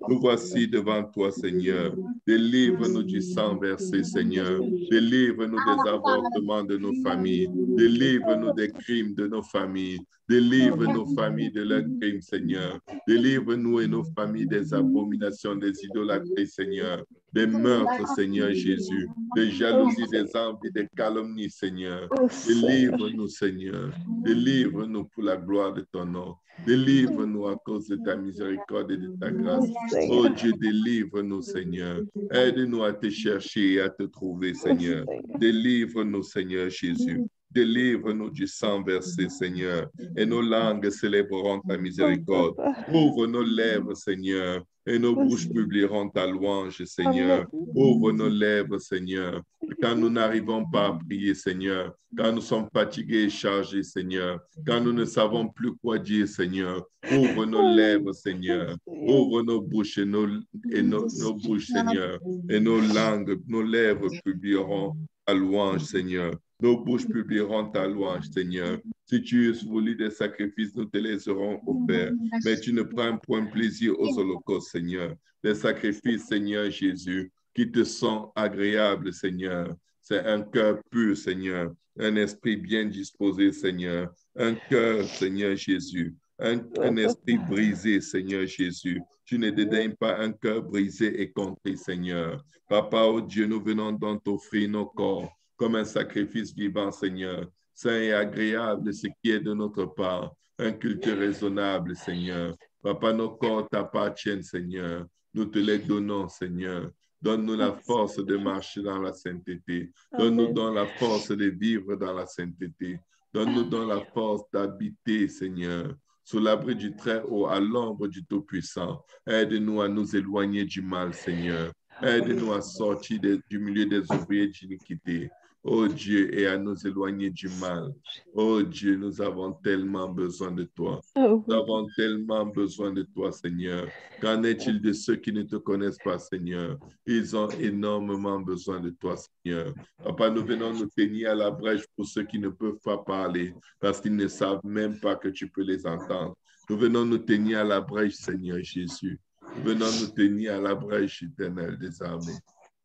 Nous voici devant toi, Seigneur. Délivre-nous du sang versé, Seigneur. Délivre-nous des avortements de nos familles. Délivre-nous des crimes de nos familles. Délivre nos familles de leurs crimes, Seigneur. Délivre-nous et nos familles des abominations, des idolâtries, Seigneur. Des meurtres, Seigneur Jésus. Des jalousies, des envies, des calomnies, Seigneur. Délivre-nous, Seigneur. Délivre-nous pour la gloire de ton nom. Délivre-nous à cause de ta miséricorde et de ta grâce. Oh Dieu, délivre-nous, Seigneur. Aide-nous à te chercher et à te trouver, Seigneur. Délivre-nous, Seigneur Jésus. Délivre-nous du sang versé, Seigneur, et nos langues célébreront ta miséricorde. Ouvre nos lèvres, Seigneur, et nos bouches publieront ta louange, Seigneur. Ouvre nos lèvres, Seigneur, quand nous n'arrivons pas à prier, Seigneur, quand nous sommes fatigués et chargés, Seigneur, quand nous ne savons plus quoi dire, Seigneur. Ouvre nos lèvres, Seigneur. Ouvre nos bouches et nos bouches, Seigneur, et nos langues, nos lèvres publieront ta louange, Seigneur. Nos bouches publieront ta louange, Seigneur. Si tu as voulu des sacrifices, nous te les aurons offerts. Mais tu ne prends point plaisir aux holocaustes, Seigneur. Les sacrifices, Seigneur Jésus, qui te sont agréables, Seigneur. C'est un cœur pur, Seigneur. Un esprit bien disposé, Seigneur. Un cœur, Seigneur Jésus. Un esprit brisé, Seigneur Jésus. Tu ne dédaignes pas un cœur brisé et contré, Seigneur. Papa, oh Dieu, nous venons donc t'offrir nos corps comme un sacrifice vivant, Seigneur, saint et agréable, ce qui est de notre part, un culte raisonnable, Seigneur. Papa, nos corps t'appartiennent, Seigneur. Nous te les donnons, Seigneur. Donne-nous la force de marcher dans la sainteté. Donne-nous donc la force de vivre dans la sainteté. Donne-nous donc la force d'habiter, Seigneur, sous l'abri du Très-Haut, à l'ombre du Tout-Puissant. Aide-nous à nous éloigner du mal, Seigneur. Aide-nous à sortir du milieu des ouvriers d'iniquité. Oh Dieu, et à nous éloigner du mal. Oh Dieu, nous avons tellement besoin de toi. Nous avons tellement besoin de toi, Seigneur. Qu'en est-il de ceux qui ne te connaissent pas, Seigneur? Ils ont énormément besoin de toi, Seigneur. Papa, nous venons nous tenir à la brèche pour ceux qui ne peuvent pas parler parce qu'ils ne savent même pas que tu peux les entendre. Nous venons nous tenir à la brèche, Seigneur Jésus. Nous venons nous tenir à la brèche éternelle des armées.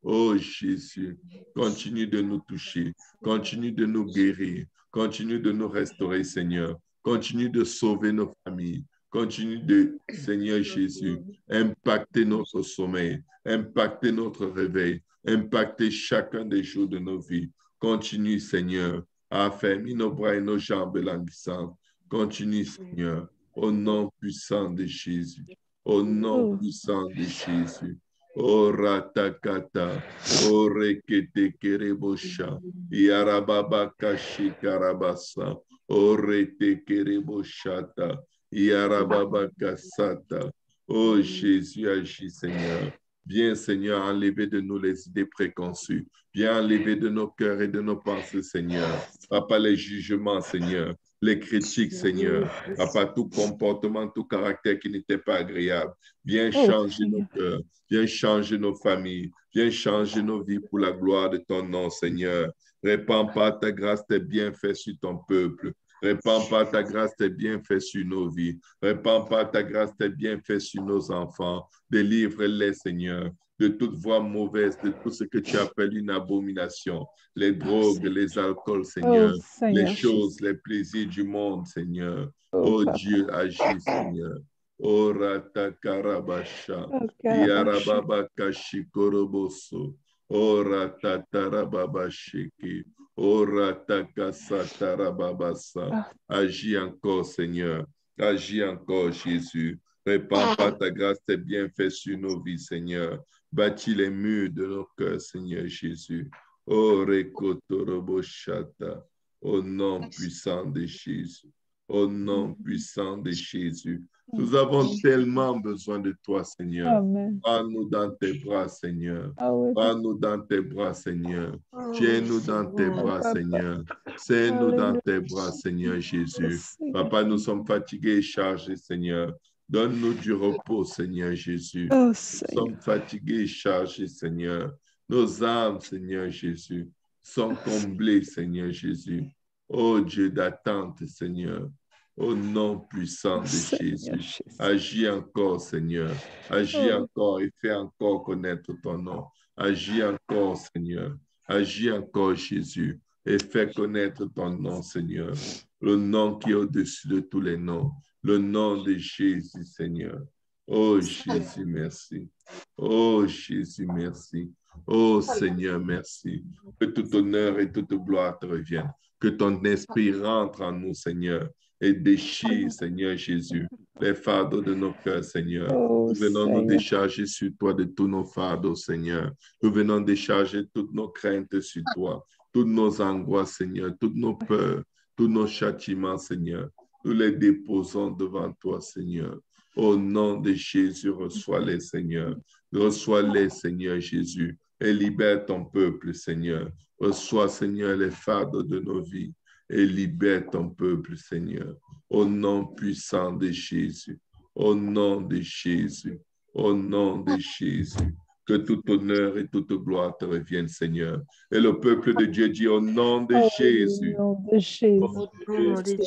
Oh Jésus, continue de nous toucher, continue de nous guérir, continue de nous restaurer, Seigneur. Continue de sauver nos familles. Continue de, Seigneur Jésus, impacter notre sommeil, impacter notre réveil, impacter chacun des jours de nos vies. Continue, Seigneur, à affermir nos bras et nos jambes languissantes. Continue, Seigneur, au nom puissant de Jésus. Au nom puissant de Jésus. O ratakata, o rekete kerebosha, yarababa kashi karabasa, o rete kereboshata, yarababa kasata. Oh Jésus, agis, Seigneur. Viens, Seigneur, enlever de nous les idées préconçues. Viens enlever de nos cœurs et de nos pensées, Seigneur. Papa, les jugements, Seigneur. Les critiques, Seigneur. Papa, tout comportement, tout caractère qui n'était pas agréable. Viens changer nos cœurs. Viens changer nos familles. Viens changer nos vies pour la gloire de ton nom, Seigneur. Répands par ta grâce tes bienfaits sur ton peuple. Répands par ta grâce tes bienfaits sur nos vies. Répands par ta grâce tes bienfaits sur nos enfants. Délivre-les, Seigneur, de toute voie mauvaise, de tout ce que tu appelles une abomination. Les drogues, les alcools, Seigneur. Les choses, les plaisirs du monde, Seigneur. Oh Dieu, agis, Seigneur. Oh ratakarabasha. Yarababa kashikoroboso. Oh ratatarababashiki. Oh ratakasatarababasa. Agis encore, Seigneur. Agis encore, Jésus. Répands par ta grâce tes bienfaits sur nos vies, Seigneur. Bâtis les murs de nos cœurs, Seigneur Jésus. Oh rekotoroboshata. Au nom puissant de Jésus. Au nom puissant de Jésus. Nous avons tellement besoin de toi, Seigneur. Prends-nous dans tes bras, Seigneur. Prends-nous dans tes bras, Seigneur. Tiens-nous dans tes bras, Seigneur. Serre-nous dans tes bras, Seigneur Jésus. Papa, nous sommes fatigués et chargés, Seigneur. Donne-nous du repos, Seigneur Jésus. Nous sommes fatigués et chargés, Seigneur. Nos âmes, Seigneur Jésus, sont comblées, Seigneur Jésus. Oh Dieu d'attente, Seigneur. Au nom puissant de Jésus, agis encore, Seigneur. Agis encore et fais encore connaître ton nom. Agis encore, Seigneur. Agis encore, Jésus, et fais connaître ton nom, Seigneur. Le nom qui est au-dessus de tous les noms. Le nom de Jésus, Seigneur. Oh Jésus, merci. Oh Jésus, merci. Oh Seigneur, merci. Que tout honneur et toute gloire te reviennent. Que ton esprit rentre en nous, Seigneur, et déchire, Seigneur Jésus, les fardeaux de nos cœurs, Seigneur. Nous venons nous décharger sur toi de tous nos fardeaux, Seigneur. Nous venons décharger toutes nos craintes sur toi, toutes nos angoisses, Seigneur, toutes nos peurs, tous nos châtiments, Seigneur. Nous les déposons devant toi, Seigneur. Au nom de Jésus, reçois-les, Seigneur. Reçois-les, Seigneur Jésus, et libère ton peuple, Seigneur. Reçois, Seigneur, les fardeaux de nos vies et libère ton peuple, Seigneur. Au nom puissant de Jésus. Au nom de Jésus. Au nom de Jésus. Que tout honneur et toute gloire te reviennent, Seigneur. Et le peuple de Dieu dit au nom de Jésus. Au nom de Jésus.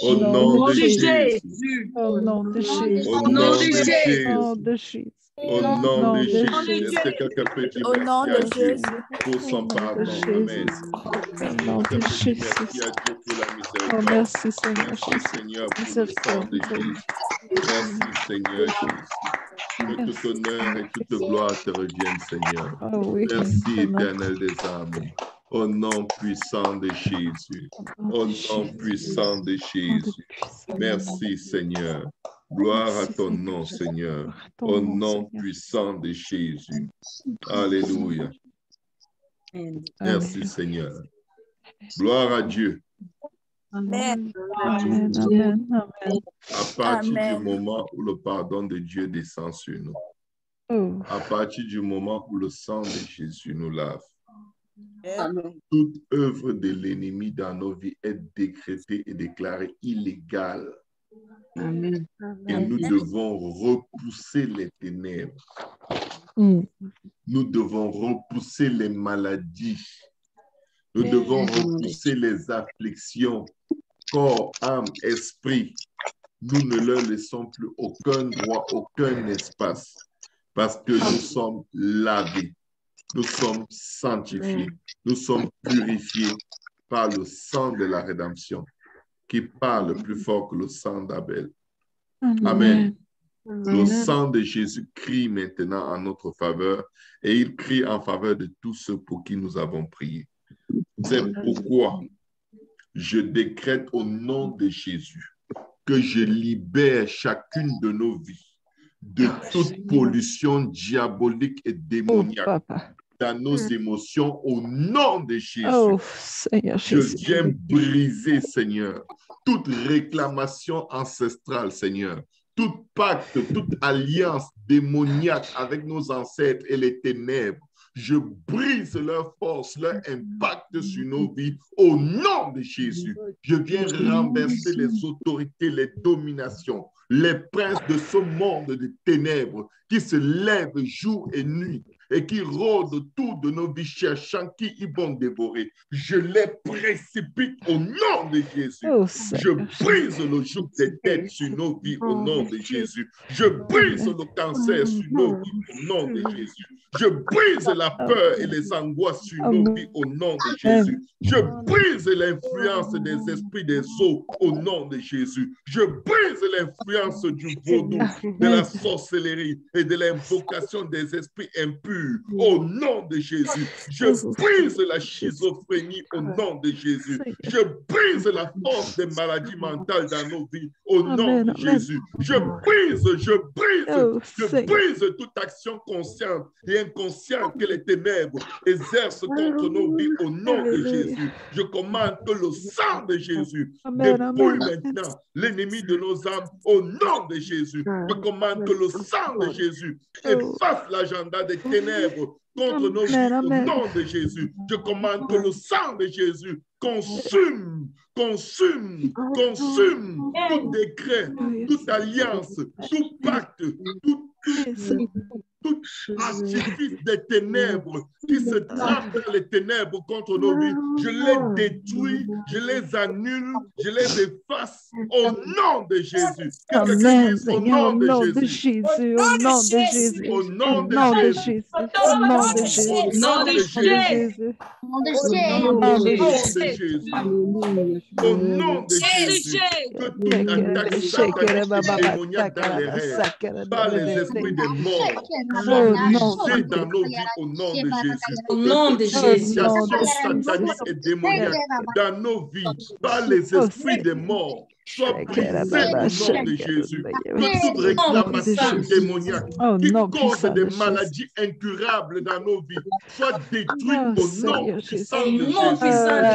Au nom de Jésus. Au nom de Jésus. Au nom de Jésus. Au nom de Jésus. Est-ce que quelqu'un peut dire merci à Dieu pour son pardon? Amen. Au nom de Jésus. Merci à Dieu pour la miséricorde. Merci Seigneur. Merci Seigneur pour le sang de Jésus. Merci Seigneur Jésus. Que tout honneur et toute gloire te reviennent, Seigneur. Oh oui. Merci, Éternel des armées. Au nom puissant de Jésus. Au nom puissant de Jésus. Merci, Seigneur. Gloire à ton nom, Seigneur. Au nom puissant de Jésus. Alléluia. Merci, Seigneur. Gloire à Dieu. Amen. Amen. Amen. À partir du moment où le pardon de Dieu descend sur nous, à partir du moment où le sang de Jésus nous lave, toute œuvre de l'ennemi dans nos vies est décrétée et déclarée illégale. Amen. Et nous devons repousser les ténèbres. Nous devons repousser les maladies. Nous devons repousser les afflictions, corps, âme, esprit. Nous ne leur laissons plus aucun droit, aucun espace, parce que nous sommes lavés, nous sommes sanctifiés, nous sommes purifiés par le sang de la rédemption, qui parle plus fort que le sang d'Abel. Amen. Le sang de Jésus crie maintenant en notre faveur et il crie en faveur de tous ceux pour qui nous avons prié. C'est pourquoi je décrète au nom de Jésus que je libère chacune de nos vies de toute pollution diabolique et démoniaque dans nos émotions au nom de Jésus. Oh, Seigneur Jésus. Je viens briser, Seigneur, toute réclamation ancestrale, Seigneur, tout pacte, toute alliance démoniaque avec nos ancêtres et les ténèbres. Je brise leur force, leur impact sur nos vies au nom de Jésus. Je viens renverser les autorités, les dominations, les princes de ce monde de ténèbres qui se lèvent jour et nuit et qui rôdent autour de nos vies cherchant qui ils vont dévorer. Je les précipite au nom de Jésus. Je brise le joug des têtes sur nos vies au nom de Jésus. Je brise le cancer sur nos vies au nom de Jésus. Je brise la peur et les angoisses sur nos vies au nom de Jésus. Je brise l'influence des esprits des eaux au nom de Jésus. Je brise l'influence du vaudou, de la sorcellerie et de l'invocation des esprits impurs au nom de Jésus. Je brise la schizophrénie au nom de Jésus. Je brise la force des maladies mentales dans nos vies au nom de Jésus. Je brise toute action consciente et inconsciente que les ténèbres exercent contre nos vies au nom de Jésus. Je commande que le sang de Jésus dépouille maintenant l'ennemi de nos âmes au nom de Jésus. Je commande que le sang de Jésus efface l'agenda des ténèbres contre nos vies au nom de Jésus. Je commande que le sang de Jésus consume tout décret, toute alliance, tout pacte, tout artifice des ténèbres qui se trament dans les ténèbres contre nos vies. Je les détruis, je les annule, je les efface au nom de Jésus. Amen, Seigneur, au nom de Jésus, au nom de Jésus, au nom de Jésus, au nom de Jésus, au nom de Jésus, au nom de Jésus, que toute attaque satanique et démoniaque dans les rêves, par les esprits des morts, soit brisée dans nos vies au nom de Jésus. Au nom de Jésus. Satanique et démoniaque dans nos vies, par les esprits des morts, soit brisée au nom de Jésus. Que toute réclamation démoniaque qui cause des maladies incurables dans nos vies soit détruite au nom puissant de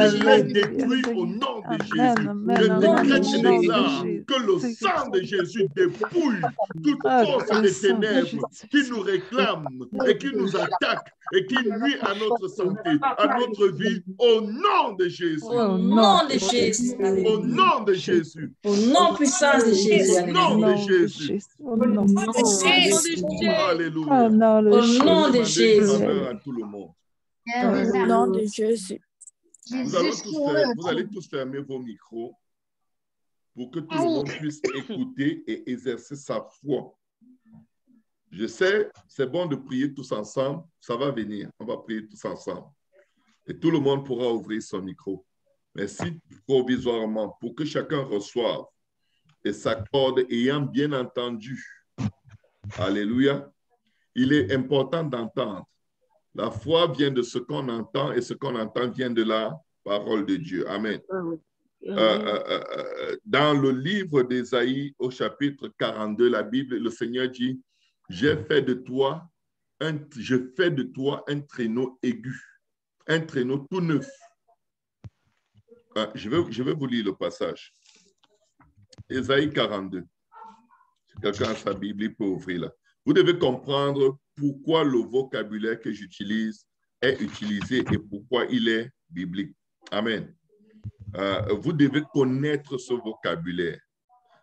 Jésus. Je les détruis au nom de Jésus. Je décrète et déclare que le sang de Jésus dépouille toute force des ténèbres qui nous réclame et qui nous attaque et qui nuit à notre santé, à notre vie, au nom de Jésus. Au nom de Jésus. Au nom de Jésus. Au nom puissant de Jésus. Au nom de Jésus. Au nom de Jésus. Alléluia. Au nom de Jésus. À tout le monde. Au nom de Jésus. Vous allez tous fermer vos micros pour que tout le monde puisse écouter et exercer sa foi. Je sais, c'est bon de prier tous ensemble. Ça va venir. On va prier tous ensemble. Et tout le monde pourra ouvrir son micro. Mais si provisoirement, pour que chacun reçoive et s'accorde ayant bien entendu Alléluia. Il est important d'entendre. La foi vient de ce qu'on entend et ce qu'on entend vient de la parole de Dieu. Amen. Dans le livre d'Ésaïe, au chapitre 42, la Bible, le Seigneur dit, je fais de toi un traîneau aigu, un traîneau tout neuf. Je vais vous lire le passage. Ésaïe 42. Si quelqu'un a sa Bible, il peut ouvrir là. Vous devez comprendre pourquoi le vocabulaire que j'utilise est utilisé et pourquoi il est biblique. Amen. Vous devez connaître ce vocabulaire.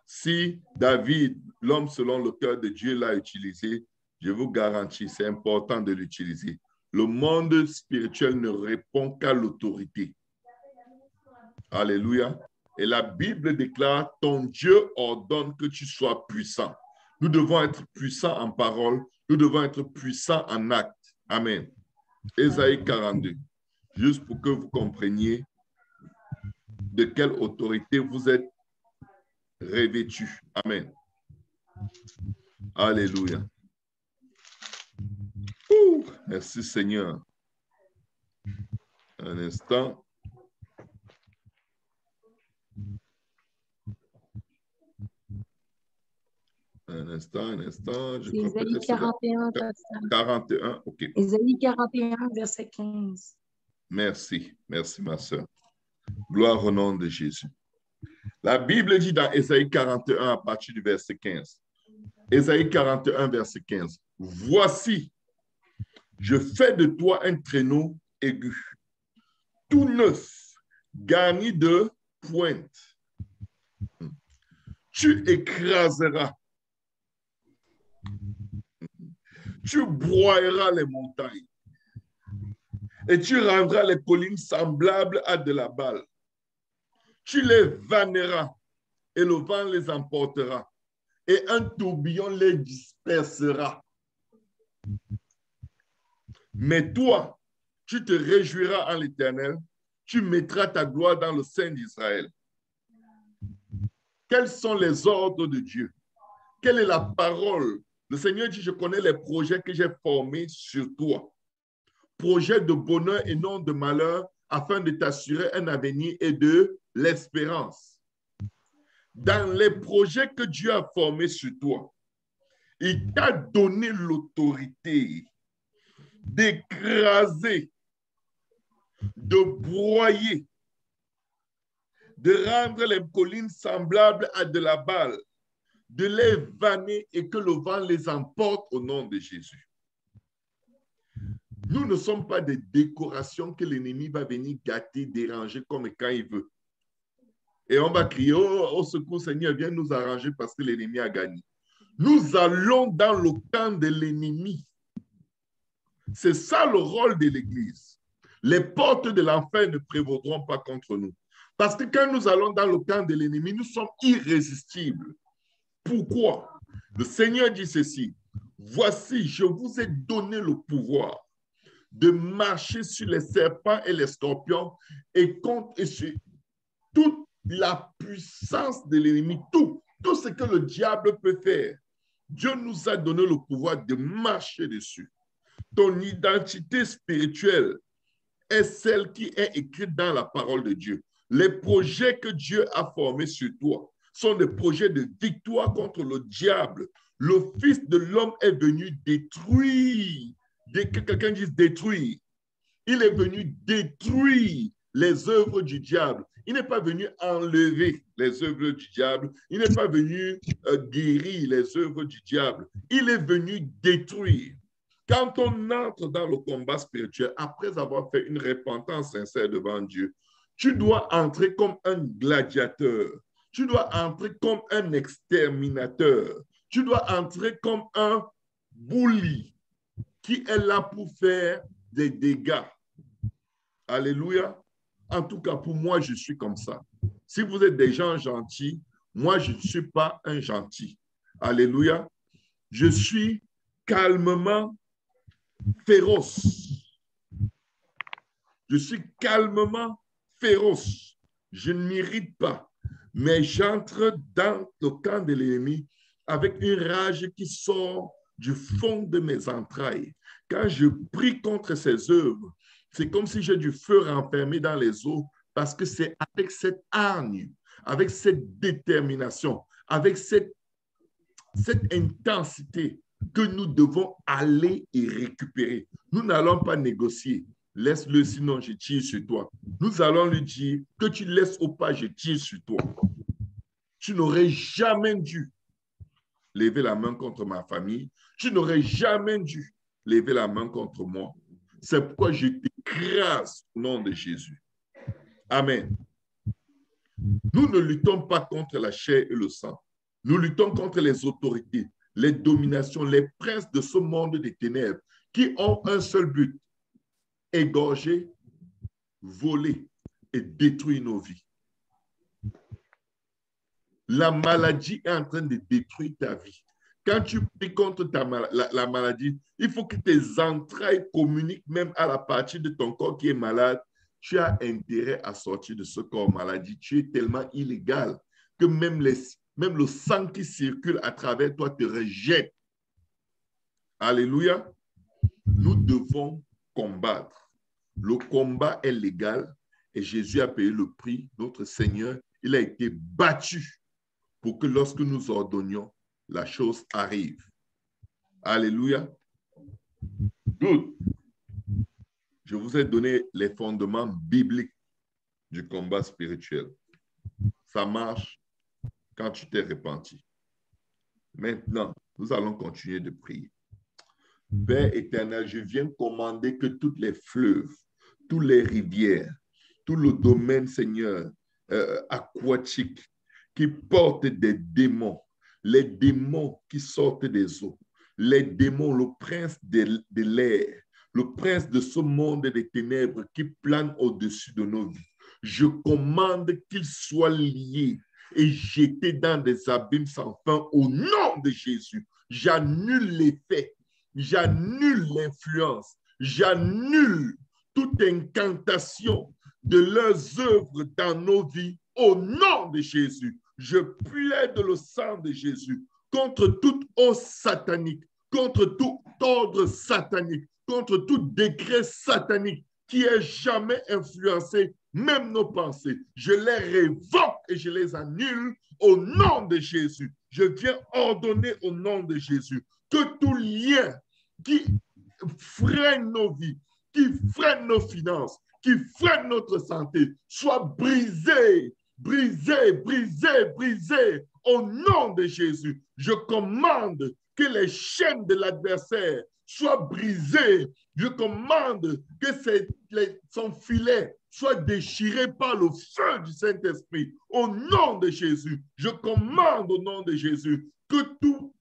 Si David, l'homme selon le cœur de Dieu, l'a utilisé, je vous garantis, c'est important de l'utiliser. Le monde spirituel ne répond qu'à l'autorité. Alléluia. Et la Bible déclare, ton Dieu ordonne que tu sois puissant. Nous devons être puissants en parole, nous devons être puissants en acte. Amen. Ésaïe 42. Juste pour que vous compreniez de quelle autorité vous êtes revêtus. Amen. Alléluia. Merci Seigneur. Un instant. Un instant. Je crois Ésaïe 41, 41, ok. Ésaïe 41, verset 15. Merci ma soeur. Gloire au nom de Jésus. La Bible dit dans Ésaïe 41 à partir du verset 15. Ésaïe 41, verset 15. Voici, je fais de toi un traîneau aigu, tout neuf, garni de pointes. Tu écraseras. Tu broyeras les montagnes et tu rendras les collines semblables à de la balle. Tu les vanneras et le vent les emportera et un tourbillon les dispersera. Mais toi, tu te réjouiras en l'Éternel, tu mettras ta gloire dans le sein d'Israël. Quels sont les ordres de Dieu? Quelle est la parole? Le Seigneur dit, je connais les projets que j'ai formés sur toi. Projets de bonheur et non de malheur, afin de t'assurer un avenir et de l'espérance. Dans les projets que Dieu a formés sur toi, il t'a donné l'autorité d'écraser, de broyer, de rendre les collines semblables à de la balle, de les vanner et que le vent les emporte au nom de Jésus. Nous ne sommes pas des décorations que l'ennemi va venir gâter, déranger comme quand il veut. Et on va crier, oh, au secours Seigneur, viens nous arranger parce que l'ennemi a gagné. Nous allons dans le camp de l'ennemi. C'est ça le rôle de l'Église. Les portes de l'enfer ne prévaudront pas contre nous. Parce que quand nous allons dans le camp de l'ennemi, nous sommes irrésistibles. Pourquoi? Le Seigneur dit ceci, voici, je vous ai donné le pouvoir de marcher sur les serpents et les scorpions et sur toute la puissance de l'ennemi, tout ce que le diable peut faire. Dieu nous a donné le pouvoir de marcher dessus. Ton identité spirituelle est celle qui est écrite dans la parole de Dieu. Les projets que Dieu a formés sur toi sont des projets de victoire contre le diable. Le Fils de l'homme est venu détruire, dès que quelqu'un dise détruire, il est venu détruire les œuvres du diable. Il n'est pas venu enlever les œuvres du diable. Il n'est pas venu guérir les œuvres du diable. Il est venu détruire. Quand on entre dans le combat spirituel, après avoir fait une repentance sincère devant Dieu, tu dois entrer comme un gladiateur. Tu dois entrer comme un exterminateur. Tu dois entrer comme un bully qui est là pour faire des dégâts. Alléluia. En tout cas, pour moi, je suis comme ça. Si vous êtes des gens gentils, moi, je ne suis pas un gentil. Alléluia. Je suis calmement féroce. Je suis calmement féroce. Je ne m'irrite pas. Mais j'entre dans le camp de l'ennemi avec une rage qui sort du fond de mes entrailles. Quand je prie contre ces œuvres, c'est comme si j'ai du feu renfermé dans les os, parce que c'est avec cette hargne, avec cette détermination, avec cette intensité que nous devons aller et récupérer. Nous n'allons pas négocier. Laisse-le, sinon je tire sur toi. Nous allons lui dire que tu laisses ou pas, je tire sur toi. Tu n'aurais jamais dû lever la main contre ma famille. Tu n'aurais jamais dû lever la main contre moi. C'est pourquoi je t'écrase au nom de Jésus. Amen. Nous ne luttons pas contre la chair et le sang. Nous luttons contre les autorités, les dominations, les princes de ce monde des ténèbres qui ont un seul but, égorger, voler et détruire nos vies. La maladie est en train de détruire ta vie. Quand tu pries contre la maladie, il faut que tes entrailles communiquent même à la partie de ton corps qui est malade. Tu as intérêt à sortir de ce corps maladie. Tu es tellement illégal que même le sang qui circule à travers toi te rejette. Alléluia. Nous devons combattre. Le combat est légal et Jésus a payé le prix. Notre Seigneur, il a été battu pour que lorsque nous ordonnions, la chose arrive. Alléluia. Good. Je vous ai donné les fondements bibliques du combat spirituel. Ça marche quand tu t'es repenti. Maintenant, nous allons continuer de prier. Père éternel, je viens commander que toutes les fleuves, toutes les rivières, tout le domaine, Seigneur, aquatique, qui portent des démons, les démons qui sortent des eaux, les démons, le prince de l'air, le prince de ce monde des ténèbres qui plane au-dessus de nos vies. Je commande qu'ils soient liés et jetés dans des abîmes sans fin au nom de Jésus. J'annule l'effet, j'annule l'influence, j'annule toute incantation de leurs œuvres dans nos vies au nom de Jésus. Je plaide le sang de Jésus contre toute hausse satanique, contre tout ordre satanique, contre tout décret satanique qui ait jamais influencé même nos pensées. Je les révoque et je les annule au nom de Jésus. Je viens ordonner au nom de Jésus que tout lien qui freine nos vies, qui freine nos finances, qui freine notre santé, soit brisé, brisé, brisé, brisé au nom de Jésus. Je commande que les chaînes de l'adversaire soient brisées. Je commande que son filet soit déchiré par le feu du Saint-Esprit. Au nom de Jésus, je commande au nom de Jésus que tout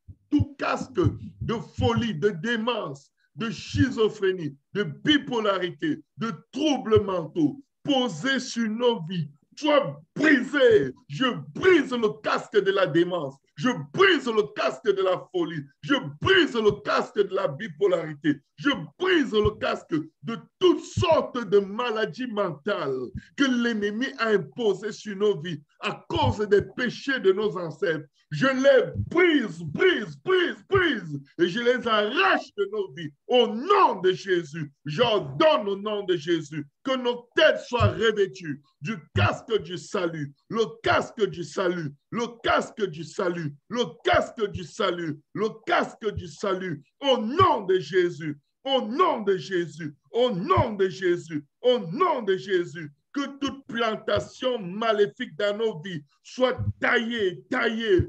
casque de folie, de démence, de schizophrénie, de bipolarité, de troubles mentaux posés sur nos vies soit brisé. Je brise le casque de la démence. Je brise le casque de la folie. Je brise le casque de la bipolarité. Je brise le casque de toutes sortes de maladies mentales que l'ennemi a imposées sur nos vies à cause des péchés de nos ancêtres. Je les brise, brise, brise, brise et je les arrache de nos vies. Au nom de Jésus, j'ordonne au nom de Jésus que nos têtes soient revêtues du casque du salut, le casque du salut, le casque du salut, le casque du salut, le casque du salut. Au nom de Jésus, au nom de Jésus, au nom de Jésus, au nom de Jésus. Que toute plantation maléfique dans nos vies soit taillée, taillée,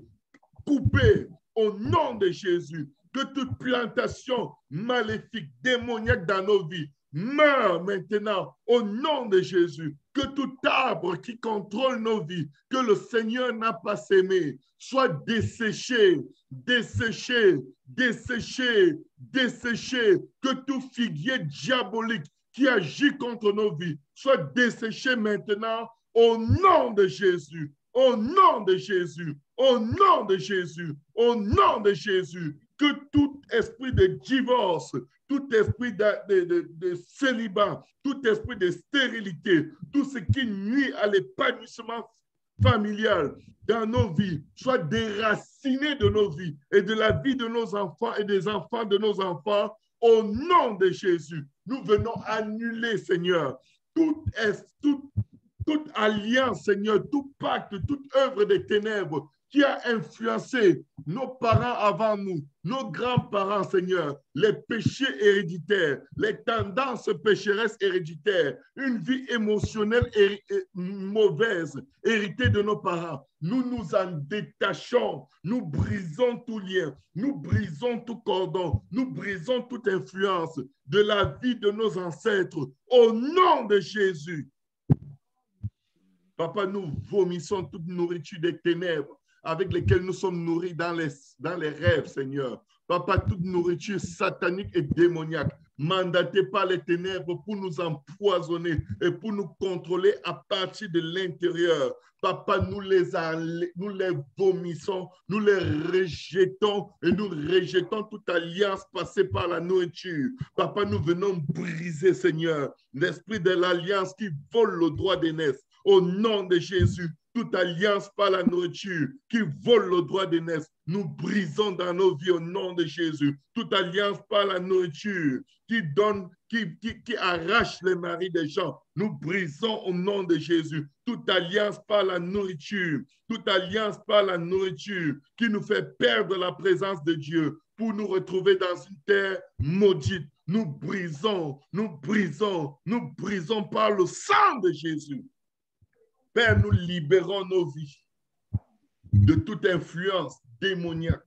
coupée au nom de Jésus. Que toute plantation maléfique, démoniaque dans nos vies meure maintenant au nom de Jésus. Que tout arbre qui contrôle nos vies, que le Seigneur n'a pas sémé, soit desséché, desséché, desséché, desséché. Que tout figuier diabolique qui agit contre nos vies soit desséché maintenant au nom de Jésus, au nom de Jésus, au nom de Jésus, au nom de Jésus. Que tout esprit de divorce, tout esprit de célibat, tout esprit de stérilité, tout ce qui nuit à l'épanouissement familiale dans nos vies soit déracinée de nos vies et de la vie de nos enfants et des enfants de nos enfants. Au nom de Jésus, nous venons annuler, Seigneur, toute alliance, Seigneur, tout pacte, toute œuvre des ténèbres qui a influencé nos parents avant nous, nos grands-parents, Seigneur, les péchés héréditaires, les tendances pécheresses héréditaires, une vie émotionnelle mauvaise héritée de nos parents. Nous nous en détachons, nous brisons tout lien, nous brisons tout cordon, nous brisons toute influence de la vie de nos ancêtres au nom de Jésus. Papa, nous vomissons toute nourriture des ténèbres avec lesquelles nous sommes nourris dans les rêves, Seigneur. Papa, toute nourriture satanique et démoniaque, mandatée par les ténèbres pour nous empoisonner et pour nous contrôler à partir de l'intérieur. Papa, nous les vomissons, nous les rejetons et nous rejetons toute alliance passée par la nourriture. Papa, nous venons briser, Seigneur, l'esprit de l'alliance qui vole le droit d'aînesse. Au nom de Jésus, toute alliance par la nourriture qui vole le droit d'aînesse, nous brisons dans nos vies au nom de Jésus. Toute alliance par la nourriture qui arrache les maris des gens, nous brisons au nom de Jésus. Toute alliance par la nourriture, toute alliance par la nourriture qui nous fait perdre la présence de Dieu pour nous retrouver dans une terre maudite. Nous brisons par le sang de Jésus. Père, nous libérons nos vies de toute influence démoniaque,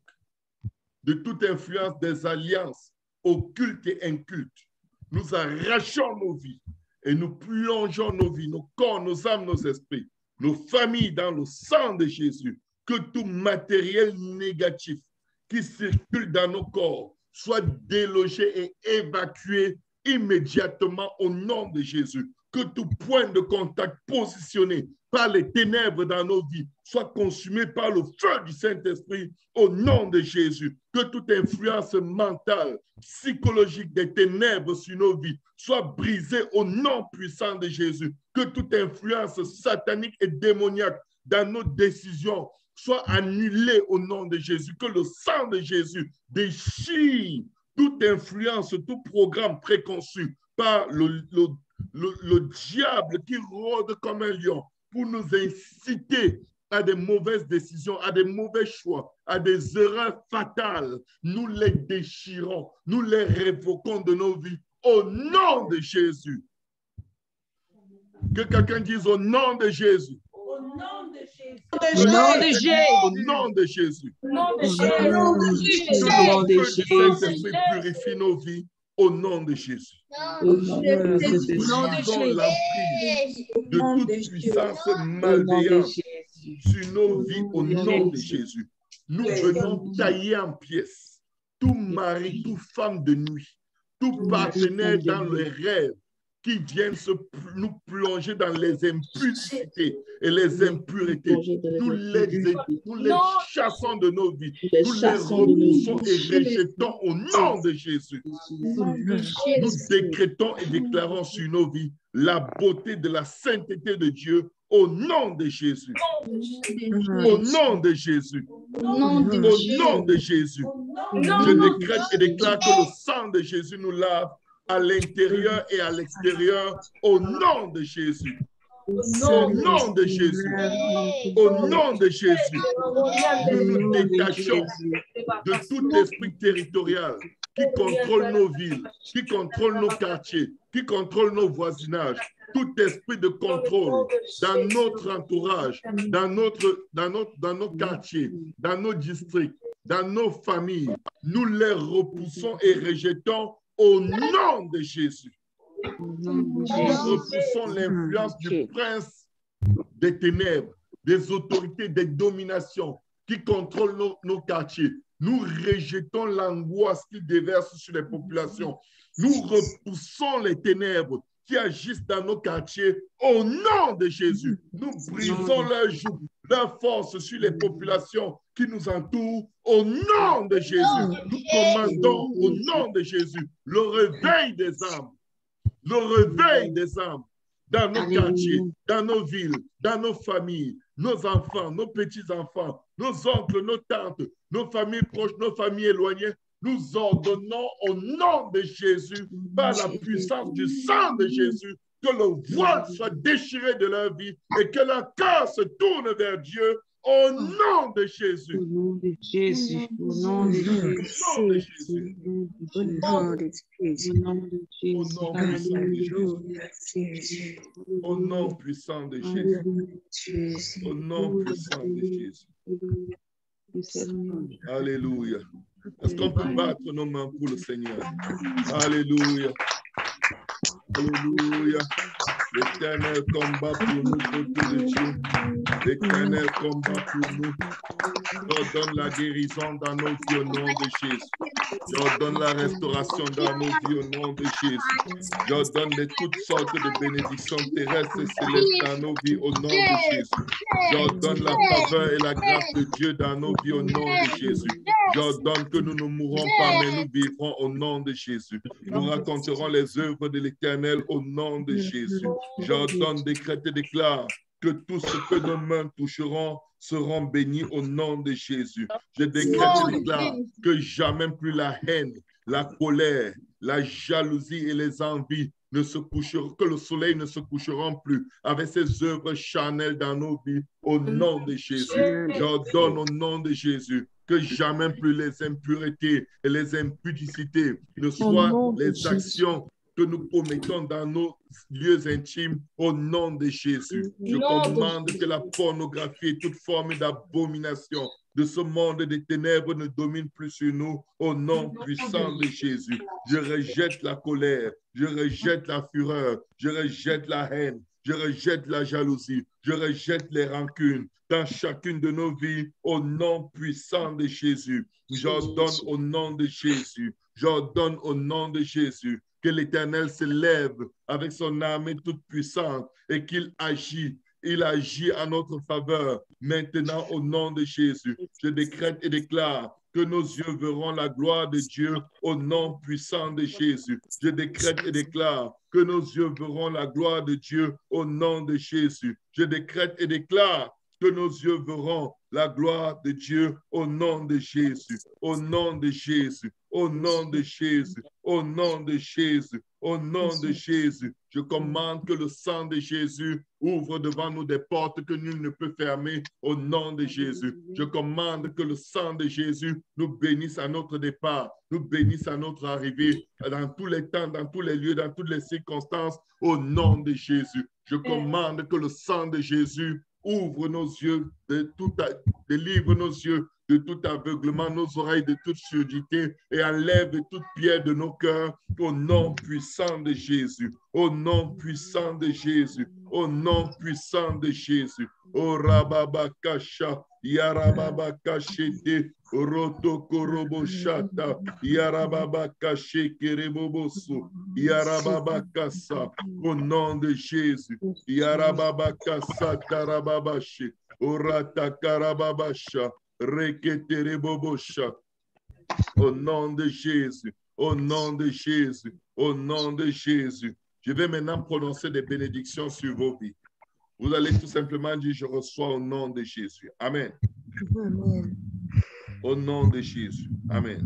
de toute influence des alliances occultes et incultes. Nous arrachons nos vies et nous plongeons nos vies, nos corps, nos âmes, nos esprits, nos familles dans le sang de Jésus. Que tout matériel négatif qui circule dans nos corps soit délogé et évacué immédiatement au nom de Jésus. Que tout point de contact positionné par les ténèbres dans nos vies soit consumé par le feu du Saint-Esprit au nom de Jésus. Que toute influence mentale, psychologique des ténèbres sur nos vies soit brisée au nom puissant de Jésus. Que toute influence satanique et démoniaque dans nos décisions soit annulée au nom de Jésus. Que le sang de Jésus déchire toute influence, tout programme préconçu par le diable qui rôde comme un lion pour nous inciter à des mauvaises décisions, à des mauvais choix, à des erreurs fatales. Nous les déchirons, nous les révoquons de nos vies au nom de Jésus. Que quelqu'un dise au nom de Jésus. Au nom de Jésus. Au nom de Jésus. Au nom de Jésus. Au nom de Jésus. Que le feu du Saint-Esprit purifie nos vies au nom de Jésus. Au nom de Jésus. Brisons l'emprise de toute puissance malveillante sur nos vies au nom de Jésus. Nous venons tailler en pièces tout mari, toute femme de nuit, tout partenaire dans les rêves qui viennent nous plonger dans les impulsités et les impuretés. Nous les chassons de nos vies. Nous les repoussons et rejetons au nom de Jésus. Nous décrétons et déclarons sur nos vies la beauté de la sainteté de Dieu au nom de Jésus. Au nom de Jésus. Au nom de Jésus. Je décrète et déclare que le sang de Jésus nous lave à l'intérieur et à l'extérieur, au nom de Jésus. Au nom de Jésus. Au nom de Jésus. Nous nous détachons de tout esprit territorial qui contrôle nos villes, qui contrôle nos quartiers, qui contrôle nos voisinages. Tout esprit de contrôle dans notre entourage, dans nos quartiers, dans nos districts, dans nos familles, nous les repoussons et rejetons au nom de Jésus. Nous repoussons l'influence du prince des ténèbres, des autorités, des dominations qui contrôlent nos quartiers. Nous rejetons l'angoisse qui déverse sur les populations. Nous repoussons les ténèbres qui agissent dans nos quartiers au nom de Jésus. Nous brisons leur joug, leur force sur les populations qui nous entourent au nom de Jésus. Nous commandons au nom de Jésus le réveil des âmes, le réveil des âmes, dans nos Alléluia. quartiers, dans nos villes, dans nos familles, nos enfants, nos petits-enfants, nos oncles, nos tantes, nos familles proches, nos familles éloignées. Nous ordonnons au nom de Jésus, par la puissance du sang de Jésus, que le voile soit déchiré de leur vie et que leur cœur se tourne vers Dieu au nom de Jésus. Au nom de Jésus. Au nom de Jésus. Au nom de Jésus. Au nom de Jésus. Au nom puissant de Jésus. Au nom puissant de Jésus. Au nom puissant de Jésus. Alléluia. Est-ce qu'on peut battre nos mains pour le Seigneur? Alléluia. Alléluia. L'Éternel combat pour nous, peuple de Dieu. L'Éternel combat pour nous. J'ordonne la guérison dans nos vies au nom de Jésus. J'ordonne la restauration dans nos vies au nom de Jésus. J'ordonne toutes sortes de bénédictions terrestres et célestes dans nos vies au nom de Jésus. J'ordonne la faveur et la grâce de Dieu dans nos vies au nom de Jésus. J'ordonne que nous ne mourrons pas, mais nous vivrons au nom de Jésus. Nous raconterons les œuvres de l'Éternel au nom de Jésus. J'ordonne, décrète et déclare que tout ce que nos mains toucheront seront bénis au nom de Jésus. Je décrète et déclare que jamais plus la haine, la colère, la jalousie et les envies ne se coucheront, que le soleil ne se coucheront plus avec ses œuvres charnelles dans nos vies au nom de Jésus. J'ordonne au nom de Jésus que jamais plus les impuretés et les impudicités ne soient les actions que nous commettons dans nos lieux intimes au nom de Jésus. Je commande que la pornographie et toute forme d'abomination de ce monde des ténèbres ne domine plus sur nous au nom puissant de Jésus. Je rejette la colère, je rejette la fureur, je rejette la haine, je rejette la jalousie, je rejette les rancunes dans chacune de nos vies au nom puissant de Jésus. J'ordonne au nom de Jésus, j'ordonne au nom de Jésus que l'Éternel se lève avec son armée toute puissante et qu'il agit. Il agit en notre faveur maintenant au nom de Jésus. Je décrète et déclare que nos yeux verront la gloire de Dieu au nom puissant de Jésus. Je décrète et déclare que nos yeux verront la gloire de Dieu au nom de Jésus. Je décrète et déclare que nos yeux verront la gloire de Dieu au nom de Jésus, au nom de Jésus, au nom de Jésus, au nom de Jésus, au nom de Jésus. Je commande que le sang de Jésus ouvre devant nous des portes que nul ne peut fermer au nom de Jésus. Je commande que le sang de Jésus nous bénisse à notre départ, nous bénisse à notre arrivée, dans tous les temps, dans tous les lieux, dans toutes les circonstances, au nom de Jésus. Je commande que le sang de Jésus ouvre nos yeux, délivre nos yeux de tout aveuglement, nos oreilles de toute surdité et enlève toute pierre de nos cœurs au nom puissant de Jésus, au nom puissant de Jésus, au nom puissant de Jésus. O Rababakasha, Yarababakashete, Rotokoroboshata, Yarababakashe Kerebobosu, Yarababakasa, au nom de Jésus, Yarababakasa Karababashe, Orata Karababasha, Reketerebobosha, au nom de Jésus, au nom de Jésus, au nom de Jésus. Je vais maintenant prononcer des bénédictions sur vos vies. Vous allez tout simplement dire, je reçois au nom de Jésus. Amen. Amen. Au nom de Jésus. Amen.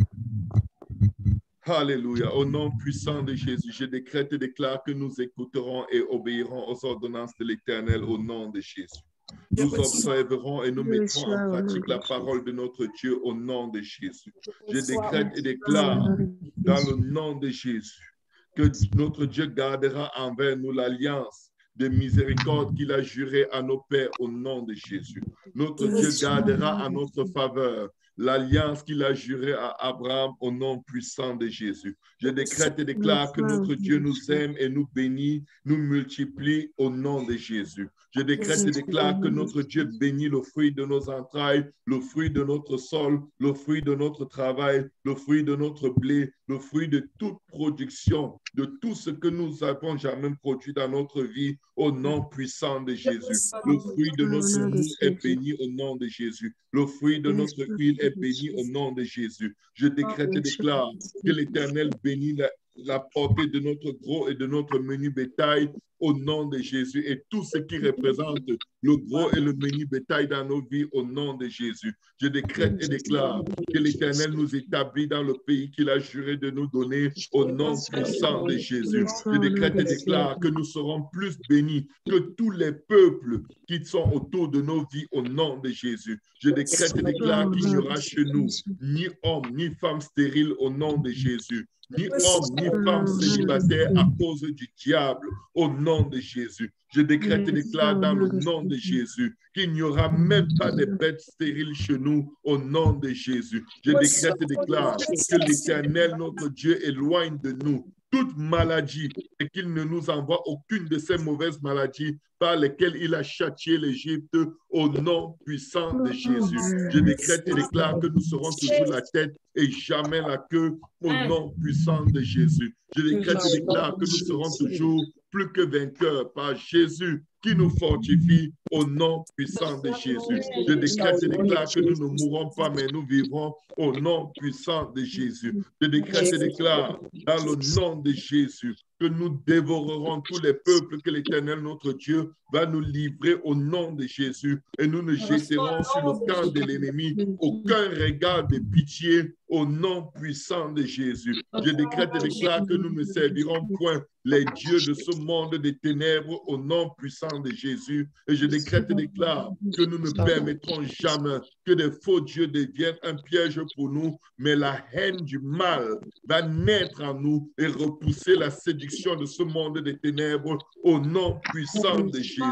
Alléluia. Au nom puissant de Jésus, je décrète et déclare que nous écouterons et obéirons aux ordonnances de l'Éternel au nom de Jésus. Nous observerons et nous mettrons en pratique la parole de notre Dieu au nom de Jésus. Je décrète et déclare dans le nom de Jésus que notre Dieu gardera envers nous l'alliance de miséricorde qu'il a juré à nos pères au nom de Jésus. Notre Dieu gardera en notre faveur l'alliance qu'il a jurée à Abraham au nom puissant de Jésus. Je décrète et déclare que notre Dieu nous aime et nous bénit, nous multiplie au nom de Jésus. Je décrète et déclare que notre Dieu bénit le fruit de nos entrailles, le fruit de notre sol, le fruit de notre travail, le fruit de notre blé, le fruit de toute production, de tout ce que nous avons jamais produit dans notre vie au nom puissant de Jésus. Le fruit de notre mou est béni au nom de Jésus. Le fruit de notre huile est béni au nom de Jésus. Je décrète et déclare que l'Éternel bénit la portée de notre gros et de notre menu bétail au nom de Jésus, et tout ce qui représente le gros et le menu bétail dans nos vies, au nom de Jésus. Je décrète et déclare que l'Éternel nous établit dans le pays qu'il a juré de nous donner, au nom puissant de Jésus. Je décrète et déclare que nous serons plus bénis que tous les peuples qui sont autour de nos vies, au nom de Jésus. Je décrète et déclare qu'il n'y aura chez nous ni homme ni femme stérile, au nom de Jésus. Ni homme, ni femme célibataire à cause du diable, au nom de Jésus. Je décrète et déclare dans le nom de Jésus qu'il n'y aura même pas de bêtes stériles chez nous, au nom de Jésus. Je décrète et déclare que l'Éternel, notre Dieu, éloigne de nous toute maladie et qu'il ne nous envoie aucune de ces mauvaises maladies par lesquelles il a châtié l'Égypte, au nom puissant de Jésus. Je décrète et déclare que nous serons toujours la tête et jamais la queue, au nom puissant de Jésus. Je décrète et déclare que nous serons toujours plus que vainqueurs par Jésus qui nous fortifie, au nom puissant de Jésus. Je décrète et déclare que nous ne mourrons pas, mais nous vivrons, au nom puissant de Jésus. Je décrète et déclare dans le nom de Jésus que nous dévorerons tous les peuples que l'Éternel, notre Dieu, va nous livrer, au nom de Jésus, et nous ne jetterons sur le camp de l'ennemi aucun regard de pitié, au nom puissant de Jésus. Je décrète et déclare que nous ne servirons point les dieux de ce monde des ténèbres, au nom puissant de Jésus. Et je décrète et déclare que nous ne permettrons jamais que des faux dieux deviennent un piège pour nous, mais la haine du mal va naître en nous et repousser la séduction de ce monde des ténèbres, au nom puissant de Jésus.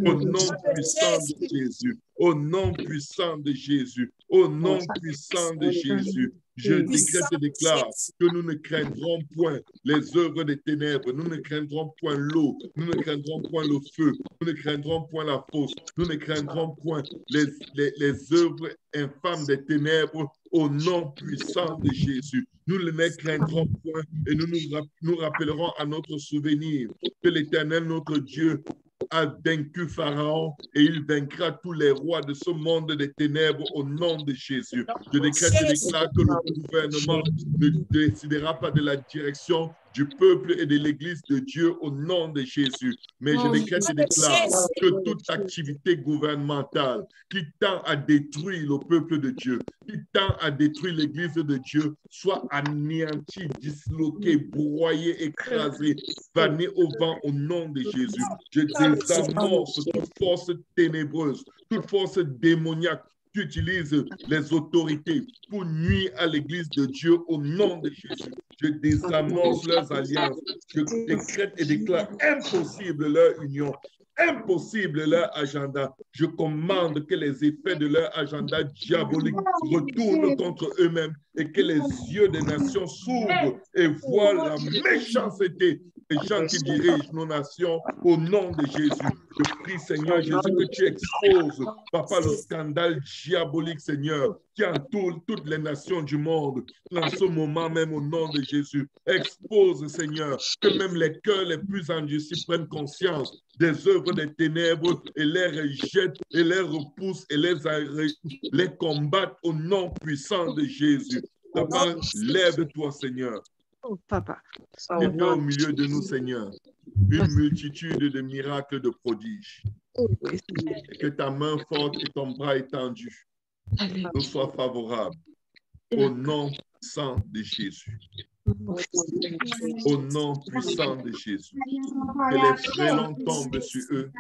Au nom puissant de Jésus. Au nom puissant de Jésus. Au nom puissant de Jésus. Je décrète et déclare que nous ne craindrons point les œuvres des ténèbres, nous ne craindrons point l'eau, nous ne craindrons point le feu, nous ne craindrons point la fosse, nous ne craindrons point les œuvres infâmes des ténèbres, au nom puissant de Jésus. Nous ne les craindrons point et nous rappellerons à notre souvenir que l'Éternel, notre Dieu, a vaincu Pharaon et il vaincra tous les rois de ce monde des ténèbres, au nom de Jésus. Je décrète et déclare que le gouvernement ne décidera pas de la direction du peuple et de l'Église de Dieu, au nom de Jésus. Mais je décrète et déclare que toute activité gouvernementale qui tend à détruire le peuple de Dieu, qui tend à détruire l'Église de Dieu, soit anéantie, disloquée, broyée, écrasée, vannée au vent, au nom de Jésus. Je désamorce toute force ténébreuse, toute force démoniaque qui utilise les autorités pour nuire à l'Église de Dieu, au nom de Jésus. Je désamorce leurs alliances. Je décrète et déclare impossible leur union, impossible leur agenda. Je commande que les effets de leur agenda diabolique retournent contre eux-mêmes et que les yeux des nations s'ouvrent et voient la méchanceté des gens qui dirigent nos nations, au nom de Jésus. Je prie, Seigneur Jésus, que tu exposes, Papa, le scandale diabolique, Seigneur, qui entoure toutes les nations du monde. En ce moment même, au nom de Jésus, expose, Seigneur, que même les cœurs les plus endurcis prennent conscience des œuvres des ténèbres et les rejettent et les repoussent et les combattent, au nom puissant de Jésus. Papa, lève-toi, Seigneur. Oh, Papa. Et fais au milieu de nous, Seigneur, une multitude de miracles, de prodiges. Et que ta main forte et ton bras étendu nous soient favorables. Au nom puissant de Jésus. Au nom puissant de Jésus. Que les frélons tombent sur eux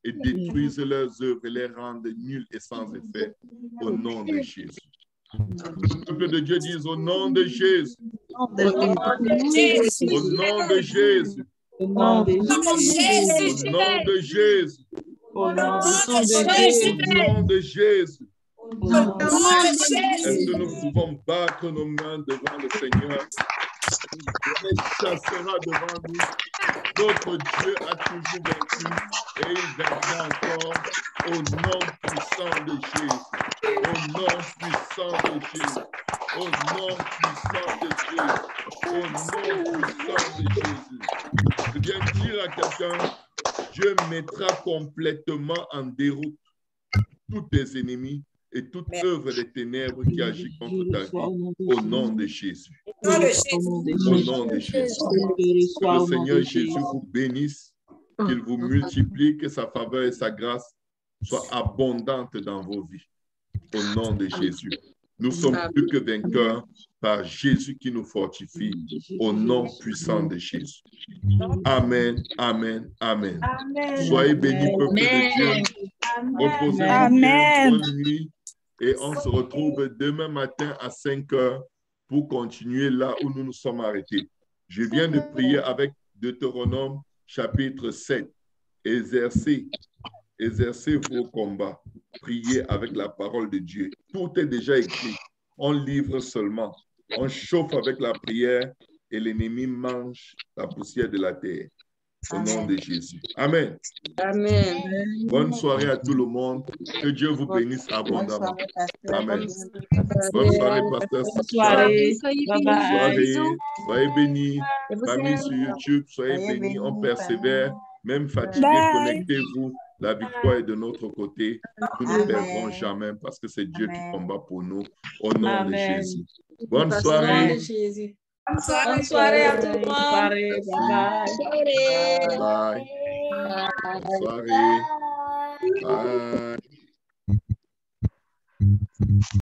et détruisent leurs œuvres et les rendent nuls et sans effet. Au nom de Jésus. Le peuple de Dieu dit au nom de Jésus. Au nom de Jésus. Au nom de Jésus. Au nom de Jésus. Au nom de Jésus. Au nom de Jésus. Est-ce que nous pouvons battre nos mains devant le Seigneur? Il chassera devant nous. Notre Dieu a toujours vaincu et il vaincra encore, au nom puissant de Jésus. Au nom puissant de Jésus. Au nom puissant de Jésus. Au nom puissant de Jésus. Je viens de dire à quelqu'un, Dieu mettra complètement en déroute tous tes ennemis et toute œuvre des ténèbres qui agit contre ta vie, au nom de Jésus. Au nom de Jésus. Que le Seigneur Jésus vous bénisse qu'il vous multiplie, que sa faveur et sa grâce soient abondantes dans vos vies. Au nom de Jésus. Nous sommes plus que vainqueurs par Jésus qui nous fortifie. Au nom puissant de Jésus. Amen, amen, amen. Soyez bénis, peuple de Dieu. Reposez-vous bien, bonne nuit. Et on se retrouve demain matin à 5 heures pour continuer là où nous nous sommes arrêtés. Je viens de prier avec Deutéronome chapitre 7. Exercez vos combats. Priez avec la parole de Dieu. Tout est déjà écrit. On livre seulement. On chauffe avec la prière et l'ennemi mange la poussière de la terre. Au nom de Jésus. Amen. Amen. Bonne soirée à tout le monde. Que Dieu vous bénisse abondamment. Amen. Bonne soirée, pasteur. Bonne soirée. Bonne soirée. Soyez bénis. Famille sur YouTube, soyez bénis. On persévère. Même fatigué, connectez-vous. La victoire est de notre côté. Nous ne perdrons jamais parce que c'est Dieu qui combat pour nous. Au nom de Jésus. Bonne soirée. Bonne soirée à tout le monde. Bye bye. Bonne soirée. Bye.